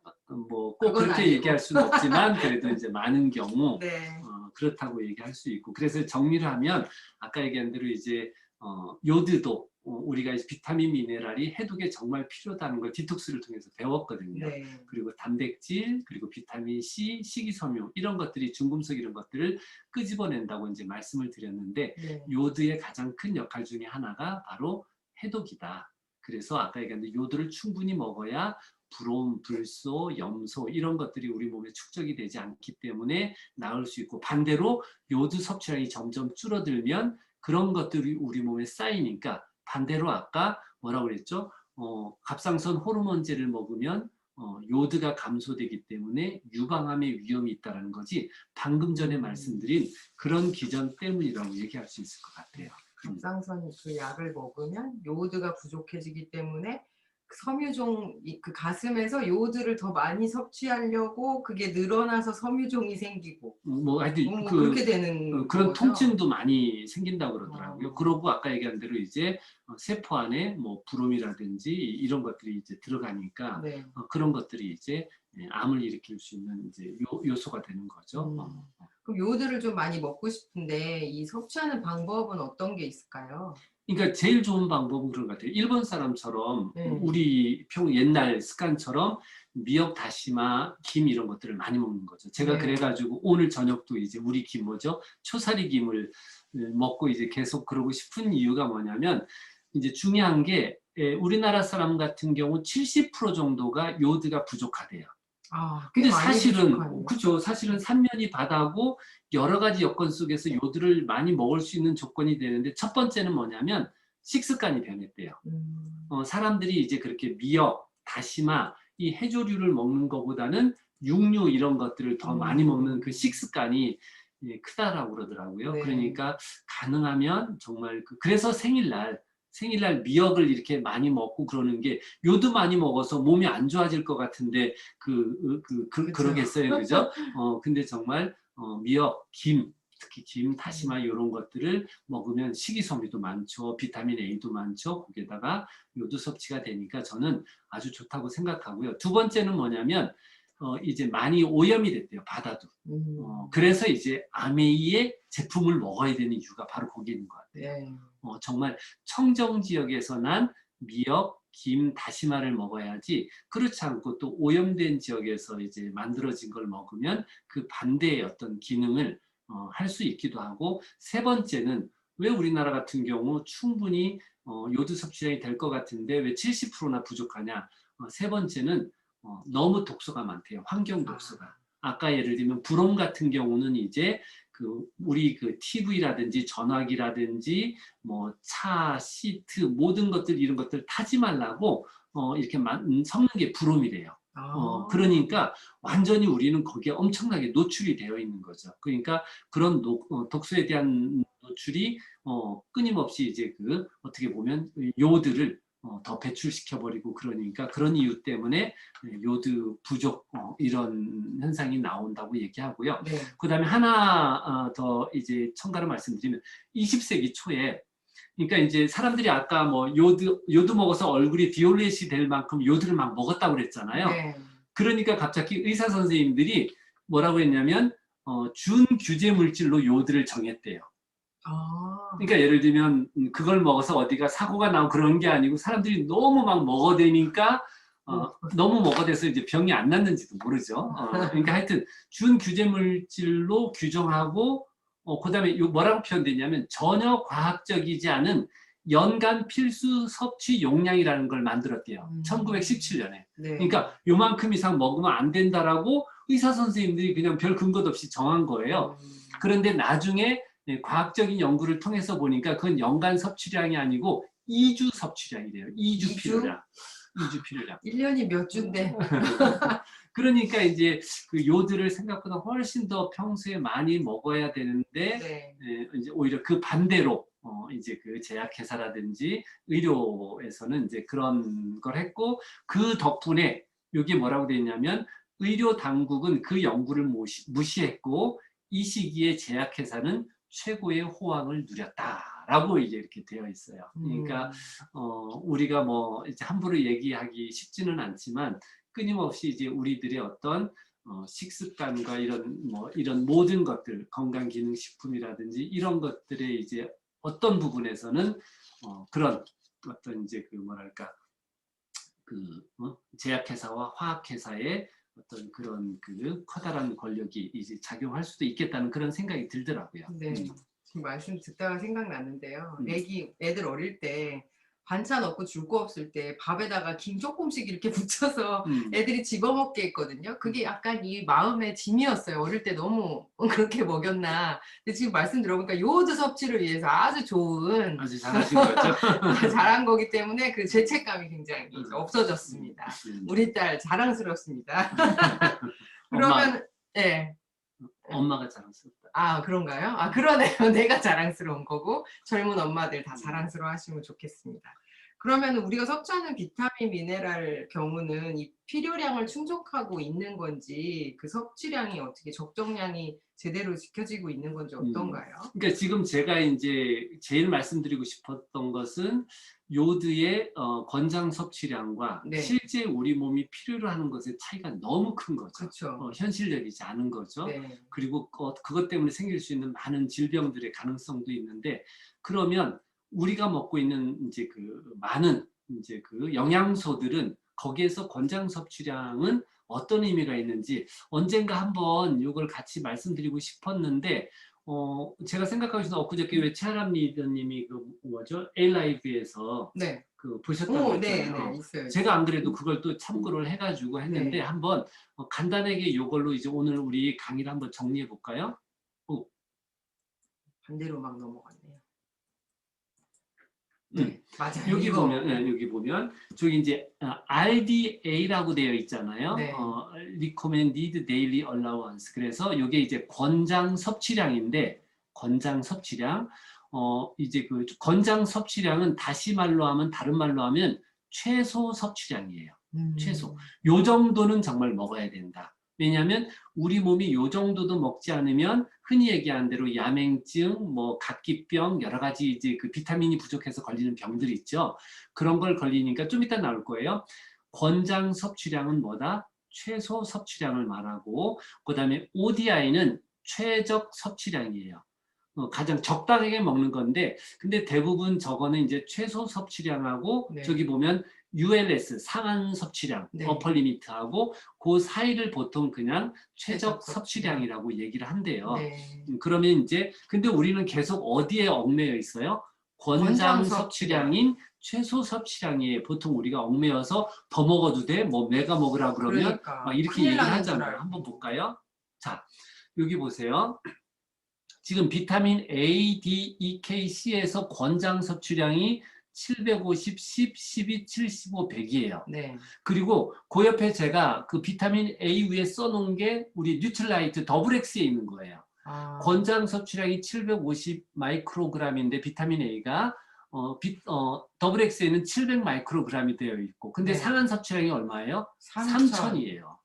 뭐 꼭 그건 그렇게 아니고. 얘기할 수는 없지만 그래도 이제 많은 경우 네. 그렇다고 얘기할 수 있고, 그래서 정리를 하면 아까 얘기한 대로 이제 요드도 우리가 이제 비타민 미네랄이 해독에 정말 필요하다는 걸 디톡스를 통해서 배웠거든요. 네. 그리고 단백질, 그리고 비타민 C, 식이섬유 이런 것들이 중금속 이런 것들을 끄집어낸다고 이제 말씀을 드렸는데 네. 요드의 가장 큰 역할 중에 하나가 바로 해독이다. 그래서 아까 얘기한 대로 요드를 충분히 먹어야 브롬, 불소, 염소 이런 것들이 우리 몸에 축적이 되지 않기 때문에 나을 수 있고, 반대로 요드 섭취량이 점점 줄어들면 그런 것들이 우리 몸에 쌓이니까 반대로 아까 뭐라고 그랬죠? 갑상선 호르몬제를 먹으면 요드가 감소되기 때문에 유방암의 위험이 있다는 거지, 방금 전에 말씀드린 그런 기전 때문이라고 얘기할 수 있을 것 같아요. 갑상선 그 약을 먹으면 요드가 부족해지기 때문에 섬유종 그 가슴에서 요드를 더 많이 섭취하려고 그게 늘어나서 섬유종이 생기고 뭐 하여튼 그렇게 되는 그런 거죠? 통증도 많이 생긴다고 그러더라고요. 어. 그러고 아까 얘기한 대로 이제 세포 안에 뭐 브롬이라든지 이런 것들이 이제 들어가니까 네. 그런 것들이 이제 암을 일으킬 수 있는 이제 요소가 되는 거죠. 그럼 요드를 좀 많이 먹고 싶은데 이 섭취하는 방법은 어떤 게 있을까요? 그러니까 제일 좋은 방법은 그런 것 같아요. 일본 사람처럼 우리 옛날 습관처럼 미역, 다시마, 김 이런 것들을 많이 먹는 거죠. 제가 네. 그래가지고 오늘 저녁도 이제 우리 김 뭐죠? 초사리 김을 먹고 이제 계속 그러고 싶은 이유가 뭐냐면, 이제 중요한 게 우리나라 사람 같은 경우 70% 정도가 요드가 부족하대요. 아, 꽤 근데 많이 사실은 부족하네요. 그죠. 사실은 삼면이 바다고 여러 가지 여건 속에서 요드를 많이 먹을 수 있는 조건이 되는데, 첫 번째는 뭐냐면 식습관이 변했대요. 사람들이 이제 그렇게 미역, 다시마 이 해조류를 먹는 것보다는 육류 이런 것들을 더 많이 먹는 그 식습관이 크다라고 그러더라고요. 네. 그러니까 가능하면 정말 그래서 생일날 미역을 이렇게 많이 먹고 그러는 게, 요드 많이 먹어서 몸이 안 좋아질 것 같은데 그러겠어요, 그죠? 근데 정말 미역, 김, 특히 김, 다시마 이런 것들을 먹으면 식이섬유도 많죠, 비타민 A도 많죠. 거기에다가 요드 섭취가 되니까 저는 아주 좋다고 생각하고요. 두 번째는 뭐냐면 이제 많이 오염이 됐대요, 바다도. 그래서 이제 아메이의 제품을 먹어야 되는 이유가 바로 거기 있는 것 같아요. 네. 정말 청정 지역에서 난 미역, 김, 다시마를 먹어야지, 그렇지 않고 또 오염된 지역에서 이제 만들어진 걸 먹으면 그 반대의 어떤 기능을 할 수 있기도 하고, 세 번째는 왜 우리나라 같은 경우 충분히 요드 섭취량이 될 것 같은데 왜 70%나 부족하냐? 세 번째는 너무 독소가 많대요. 환경 독소가. 아까 예를 들면 브롬 같은 경우는 이제 우리 TV라든지 전화기라든지 뭐 차, 시트 모든 것들 이런 것들 타지 말라고 이렇게 섞는 게 브롬이래요. 그러니까 완전히 우리는 거기에 엄청나게 노출이 되어 있는 거죠. 그러니까 그런 독소에 대한 노출이 끊임없이 이제 어떻게 보면 요드를 더 배출시켜버리고, 그러니까 그런 이유 때문에 요드 부족 이런 현상이 나온다고 얘기하고요. 네. 그 다음에 하나 더 이제 첨가로 말씀드리면 20세기 초에, 그러니까 이제 사람들이 아까 뭐 요드 먹어서 얼굴이 비올렛이 될 만큼 요드를 막 먹었다고 그랬잖아요. 네. 그러니까 갑자기 의사 선생님들이 뭐라고 했냐면 준규제 물질로 요드를 정했대요. 그러니까 예를 들면 그걸 먹어서 어디가 사고가 나고 그런 게 아니고, 사람들이 너무 막 먹어대니까 너무 먹어대서 이제 병이 안 났는지도 모르죠. 그러니까 하여튼 준규제 물질로 규정하고, 그다음에 뭐라고 표현되냐면 전혀 과학적이지 않은 연간 필수 섭취 용량이라는 걸 만들었대요. 1917년에. 네. 그러니까 요만큼 이상 먹으면 안 된다라고 의사 선생님들이 그냥 별 근거도 없이 정한 거예요. 그런데 나중에 과학적인 연구를 통해서 보니까 그건 연간 섭취량이 아니고 2주 섭취량이래요. 2주 필요량. 2주 필요량. 1년이 몇 주인데. 그러니까 이제 그 요드를 생각보다 훨씬 더 평소에 많이 먹어야 되는데 네. 이제 오히려 그 반대로 이제 그 제약회사라든지 의료에서는 이제 그런 걸 했고, 그 덕분에 여기 뭐라고 되어 있냐면 의료 당국은 그 연구를 무시했고 이 시기에 제약회사는 최고의 호황을 누렸다라고 이제 이렇게 되어 있어요. 그러니까 우리가 뭐 이제 함부로 얘기하기 쉽지는 않지만 끊임없이 이제 우리들의 어떤 식습관과 이런 모든 것들, 건강기능식품이라든지 이런 것들의 이제 어떤 부분에서는 그런 어떤 이제 그 뭐랄까 제약회사와 화학회사의 어떤 그런 그 커다란 권력이 이제 작용할 수도 있겠다는 그런 생각이 들더라고요. 네. 지금 말씀 듣다가 생각났는데요. 음. 애들 어릴 때 반찬 없고 줄 거 없을 때 밥에다가 김 조금씩 이렇게 묻혀서 애들이 집어먹게 했거든요. 그게 약간 이 마음의 짐이었어요. 어릴 때 너무 그렇게 먹였나. 근데 지금 말씀 들어보니까 요오드 섭취를 위해서 아주 좋은 아주 잘하신 거죠. 잘한 거기 때문에 그 죄책감이 굉장히 없어졌습니다. 음. 우리 딸 자랑스럽습니다. 엄마, 그러면 네. 엄마가 자랑스럽다. 아, 그런가요? 아, 그러네요. 내가 자랑스러운 거고 젊은 엄마들 다 자랑스러워 하시면 좋겠습니다. 그러면 우리가 섭취하는 비타민, 미네랄 경우는 이 필요량을 충족하고 있는 건지 그 섭취량이 어떻게 적정량이 제대로 지켜지고 있는 건지 어떤가요? 그러니까 지금 제가 이제 제일 말씀드리고 싶었던 것은 요드의 권장 섭취량과 네. 실제 우리 몸이 필요로 하는 것의 차이가 너무 큰 거죠. 그렇죠. 현실적이지 않은 거죠. 네. 그리고 그것 때문에 생길 수 있는 많은 질병들의 가능성도 있는데, 그러면 우리가 먹고 있는 이제 그 많은 이제 그 영양소들은 거기에서 권장 섭취량은 어떤 의미가 있는지 언젠가 한번 이걸 같이 말씀드리고 싶었는데, 제가 생각하고 있는 엊그저께 왜 최아람 리더님이 그 뭐죠? 에일라이브에서 네. 그 보셨다고 네, 했잖아요. 네, 있어요. 제가 안 그래도 그걸 또 참고를 해가지고 했는데 네. 한번 간단하게 이걸로 이제 오늘 우리 강의를 한번 정리해 볼까요? 반대로 막 넘어갔네요. 네, 맞아요. 여기 보면 여기 보면 저기 이제 RDA라고 되어 있잖아요. 네. Recommended Daily Allowance. 그래서 이게 이제 권장 섭취량인데, 권장 섭취량 이제 그 권장 섭취량은 다시 말로 하면, 다른 말로 하면 최소 섭취량이에요. 최소. 요 정도는 정말 먹어야 된다. 왜냐하면 우리 몸이 요 정도도 먹지 않으면 흔히 얘기하는 대로 야맹증, 뭐 각기병, 여러 가지 이제 그 비타민이 부족해서 걸리는 병들이 있죠. 그런 걸 걸리니까 좀 이따 나올 거예요. 권장 섭취량은 뭐다? 최소 섭취량을 말하고, 그다음에 ODI는 최적 섭취량이에요. 가장 적당하게 먹는 건데, 근데 대부분 저거는 이제 최소 섭취량하고 네. 저기 보면 ULS 상한 섭취량, 네. 어퍼 리미트하고 그 사이를 보통 그냥 최적 섭취량이라고 얘기를 한대요. 네. 그러면 이제 근데 우리는 계속 어디에 얽매여 있어요? 권장 섭취량인 최소 섭취량에 보통 우리가 얽매여서 더 먹어도 돼? 뭐 내가 먹으라 그러면 그러니까, 막 이렇게 얘기를 하잖아요. 한번 볼까요? 자, 여기 보세요. 지금 비타민 A, D, E, K, C에서 권장 섭취량이 750, 10, 12, 75, 100이에요. 네. 그리고 그 옆에 제가 그 비타민 A 위에 써놓은 게 우리 뉴트라이트 더블 X에 있는 거예요. 권장 섭취량이 750 마이크로그램인데 비타민 A가 더블 X에는 700 마이크로그램이 되어 있고, 근데 네. 상한 섭취량이 얼마예요? 3000. 3000이에요.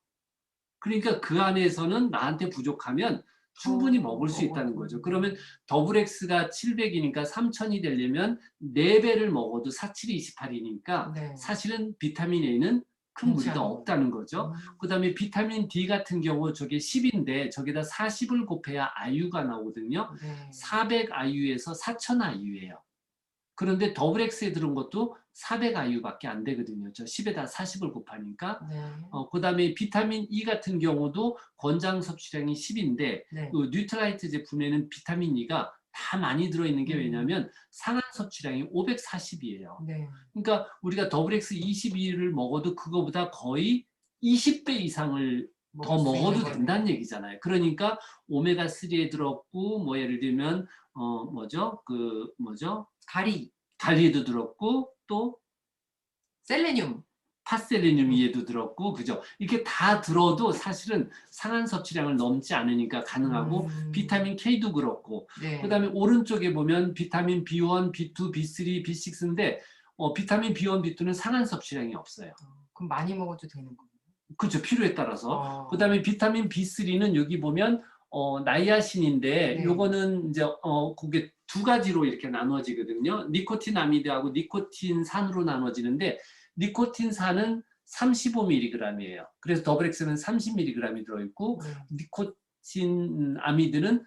그러니까 그 안에서는 나한테 부족하면 충분히 먹을 수 있다는 거죠. 그러면 더블 X가 700이니까 3000이 되려면 4배를 먹어도 4, 7, 28이니까 네. 사실은 비타민 A는 큰 무리가 없다는 거죠. 그 다음에 비타민 D 같은 경우 저게 10인데 저기다 40을 곱해야 IU가 나오거든요. 네. 400 IU에서 4000 IU예요. 그런데 더블 X에 들은 것도 400 IU밖에 안 되거든요. 저 10에다 40을 곱하니까. 네. 그 다음에 비타민 E 같은 경우도 권장 섭취량이 10인데 네. 그 뉴트라이트 제품에는 비타민 E가 다 많이 들어있는 게 왜냐면 상한 섭취량이 540이에요. 네. 그러니까 우리가 더블 X 22를 먹어도 그거보다 거의 20배 이상을 더 먹을 수 있는 먹어도 거네요. 된다는 얘기잖아요. 그러니까 오메가3에 들었고 뭐 예를 들면 가리, 갈리도 들었고 또 셀레늄. 파셀레늄이에도 들었고 그죠? 이렇게 다 들어도 사실은 상한 섭취량을 넘지 않으니까 가능하고 비타민 K도 그렇고 네. 그다음에 오른쪽에 보면 비타민 B1, B2, B3, B6인데 비타민 B1, B2는 상한 섭취량이 없어요. 그럼 많이 먹어도 되는 거예요? 그렇죠. 필요에 따라서. 그다음에 비타민 B3는 여기 보면 나이아신인데 네. 요거는 이제 그게 두 가지로 이렇게 나눠지거든요. 니코틴아미드하고 니코틴산으로 나눠지는데 니코틴산은 35mg이에요. 그래서 더블엑스는 30mg이 들어있고 니코틴아미드는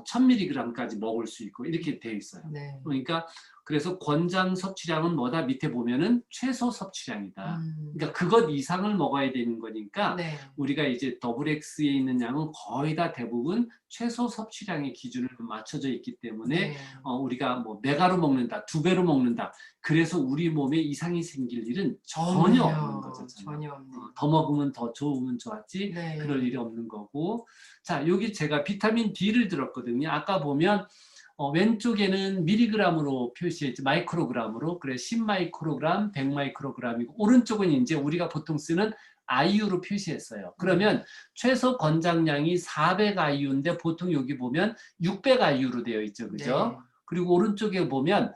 1000mg까지 먹을 수 있고 이렇게 되어 있어요. 네. 그러니까 그래서 권장 섭취량은 뭐다? 밑에 보면은 최소 섭취량이다. 그러니까 그것 이상을 먹어야 되는 거니까 네. 우리가 이제 더블 X에 있는 양은 거의 다 대부분 최소 섭취량의 기준을 맞춰져 있기 때문에 네. 우리가 뭐 메가로 먹는다, 2배로 먹는다. 그래서 우리 몸에 이상이 생길 일은 전혀 없는 거죠. 전혀 없네요. 더 먹으면 더 좋으면 좋았지 네. 그럴 일이 없는 거고. 자, 여기 제가 비타민 D를 들었거든요. 아까 보면 왼쪽에는 미리그램으로 표시했지 마이크로그램으로 그래 10마이크로그램, 100마이크로그램이고 오른쪽은 이제 우리가 보통 쓰는 IU로 표시했어요. 그러면 최소 권장량이 400 IU인데 보통 여기 보면 600 IU로 되어 있죠, 그죠? 네. 그리고 오른쪽에 보면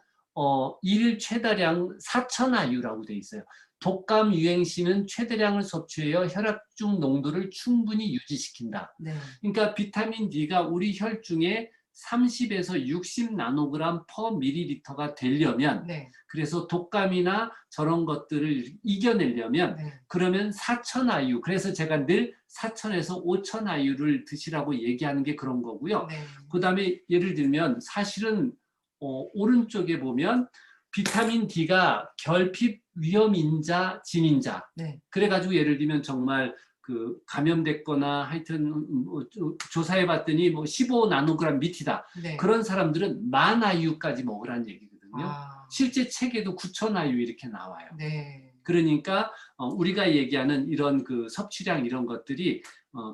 일일 최다량 4000 IU라고 되어 있어요. 독감 유행시는 최대량을 섭취하여 혈액중 농도를 충분히 유지시킨다. 네. 그러니까 비타민 D가 우리 혈중에 30에서 60 나노그램 퍼 밀리리터가 되려면 네. 그래서 독감이나 저런 것들을 이겨내려면 네. 그러면 4000 IU 그래서 제가 늘 4000에서 5000 IU를 드시라고 얘기하는 게 그런 거고요. 네. 그다음에 예를 들면 사실은 오른쪽에 보면 비타민 D가 결핍 위험인자 진인자 네. 그래가지고 예를 들면 정말 그 감염됐거나 하여튼 조사해 봤더니 뭐 15 나노그램 밑이다. 네. 그런 사람들은 10,000 IU까지 먹으라는 얘기거든요. 아. 실제 책에도 9,000 IU 이렇게 나와요. 네. 그러니까 우리가 얘기하는 이런 그 섭취량 이런 것들이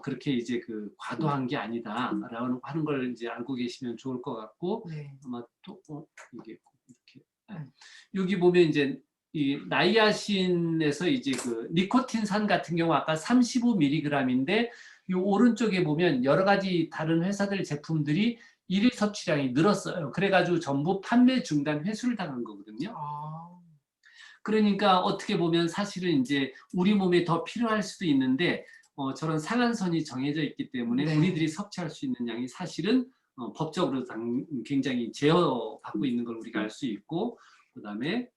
그렇게 이제 그 과도한 게 아니다라고 하는 걸 이제 알고 계시면 좋을 것 같고 네. 아마 또 이게 이렇게 여기 보면 이제 이 나이아신에서 이제 그 니코틴산 같은 경우 아까 35mg인데 이 오른쪽에 보면 여러 가지 다른 회사들 제품들이 일일 섭취량이 늘었어요. 그래가지고 전부 판매 중단 회수를 당한 거거든요. 아. 그러니까 어떻게 보면 사실은 이제 우리 몸에 더 필요할 수도 있는데 저런 상한선이 정해져 있기 때문에 네. 우리들이 섭취할 수 있는 양이 사실은 법적으로 굉장히 제어받고 있는 걸 우리가 알 수 있고 그다음에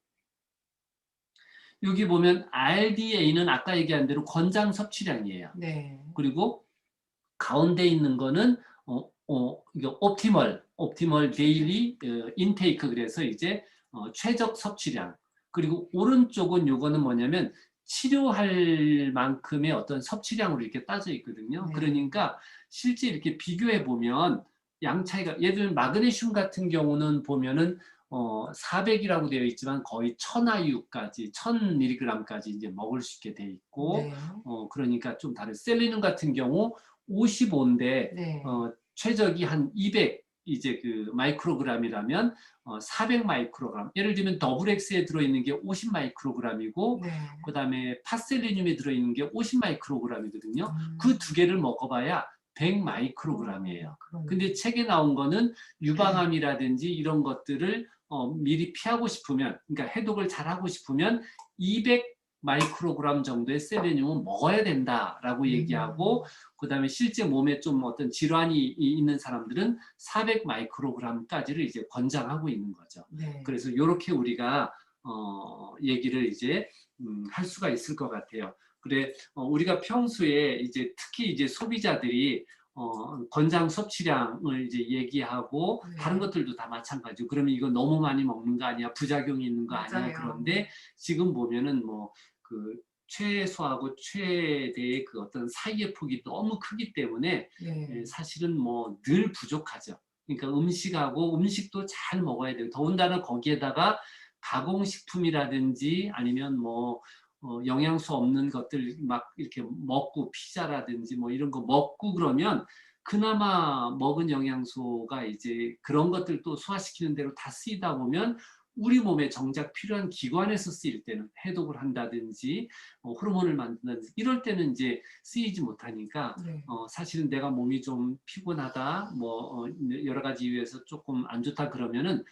여기 보면 RDA는 아까 얘기한 대로 권장 섭취량이에요. 네. 그리고 가운데 있는 거는 이거 옵티멀 데일리 인테이크 그래서 이제 최적 섭취량. 그리고 오른쪽은 요거는 뭐냐면 치료할 만큼의 어떤 섭취량으로 이렇게 따져 있거든요. 네. 그러니까 실제 이렇게 비교해 보면 양 차이가 예를 들면 마그네슘 같은 경우는 보면은 400이라고 되어 있지만 거의 1000IU까지 1000mg까지 이제 먹을 수 있게 돼 있고 네. 그러니까 좀 다른 셀레늄 같은 경우 55인데 네. 최적이 한 200 이제 그 마이크로그램이라면 400 마이크로그램. 예를 들면 더블 X에 들어있는 게 50 마이크로그램이고 네. 그다음에 파셀레늄에 들어있는 게 50 마이크로그램이거든요. 그 두 개를 먹어봐야 100 마이크로그램이에요. 근데 책에 나온 거는 유방암이라든지 이런 것들을 미리 피하고 싶으면, 그러니까 해독을 잘 하고 싶으면 200 마이크로그램 정도의 셀레늄은 먹어야 된다라고 얘기하고, 그다음에 실제 몸에 좀 어떤 질환이 있는 사람들은 400 마이크로그램까지를 이제 권장하고 있는 거죠. 네. 그래서 이렇게 우리가 얘기를 이제 할 수가 있을 것 같아요. 그래 우리가 평소에 이제 특히 이제 소비자들이 권장 섭취량을 이제 얘기하고 네. 다른 것들도 다 마찬가지고 그러면 이거 너무 많이 먹는 거 아니야 부작용이 있는 거 아니야 맞아요. 그런데 지금 보면은 뭐 그 최소하고 최대의 그 어떤 사이의 폭이 너무 크기 때문에 네. 사실은 뭐 늘 부족하죠. 그러니까 음식도 잘 먹어야 돼요. 더군다나 거기에다가 가공식품이라든지 아니면 뭐 영양소 없는 것들 막 이렇게 먹고 피자라든지 뭐 이런 거 먹고 그러면 그나마 먹은 영양소가 이제 그런 것들 또 소화시키는 대로 다 쓰이다 보면 우리 몸에 정작 필요한 기관에서 쓰일 때는 해독을 한다든지 호르몬을 만든다든지 이럴 때는 이제 쓰이지 못하니까 네. 사실은 내가 몸이 좀 피곤하다 뭐 여러 가지 이유에서 조금 안 좋다 그러면은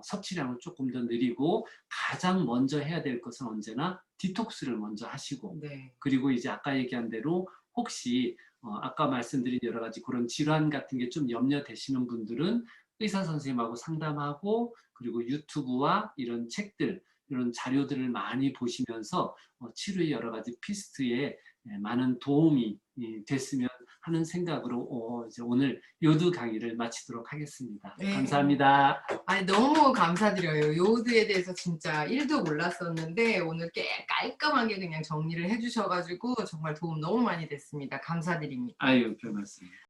섭취량을 조금 더 늘리고 가장 먼저 해야 될 것은 언제나 디톡스를 먼저 하시고 네. 그리고 이제 아까 얘기한 대로 혹시 아까 말씀드린 여러 가지 그런 질환 같은 게 좀 염려되시는 분들은 의사 선생님하고 상담하고 그리고 유튜브와 이런 책들 이런 자료들을 많이 보시면서 치료의 여러 가지 피스트에 많은 도움이 됐으면 하는 생각으로 이제 오늘 요드 강의를 마치도록 하겠습니다. 네. 감사합니다. 아니, 너무 감사드려요. 요오드에 대해서 진짜 1도 몰랐었는데 오늘 깔끔하게 그냥 정리를 해주셔가지고 정말 도움 너무 많이 됐습니다. 감사드립니다. 아유, 별 말씀.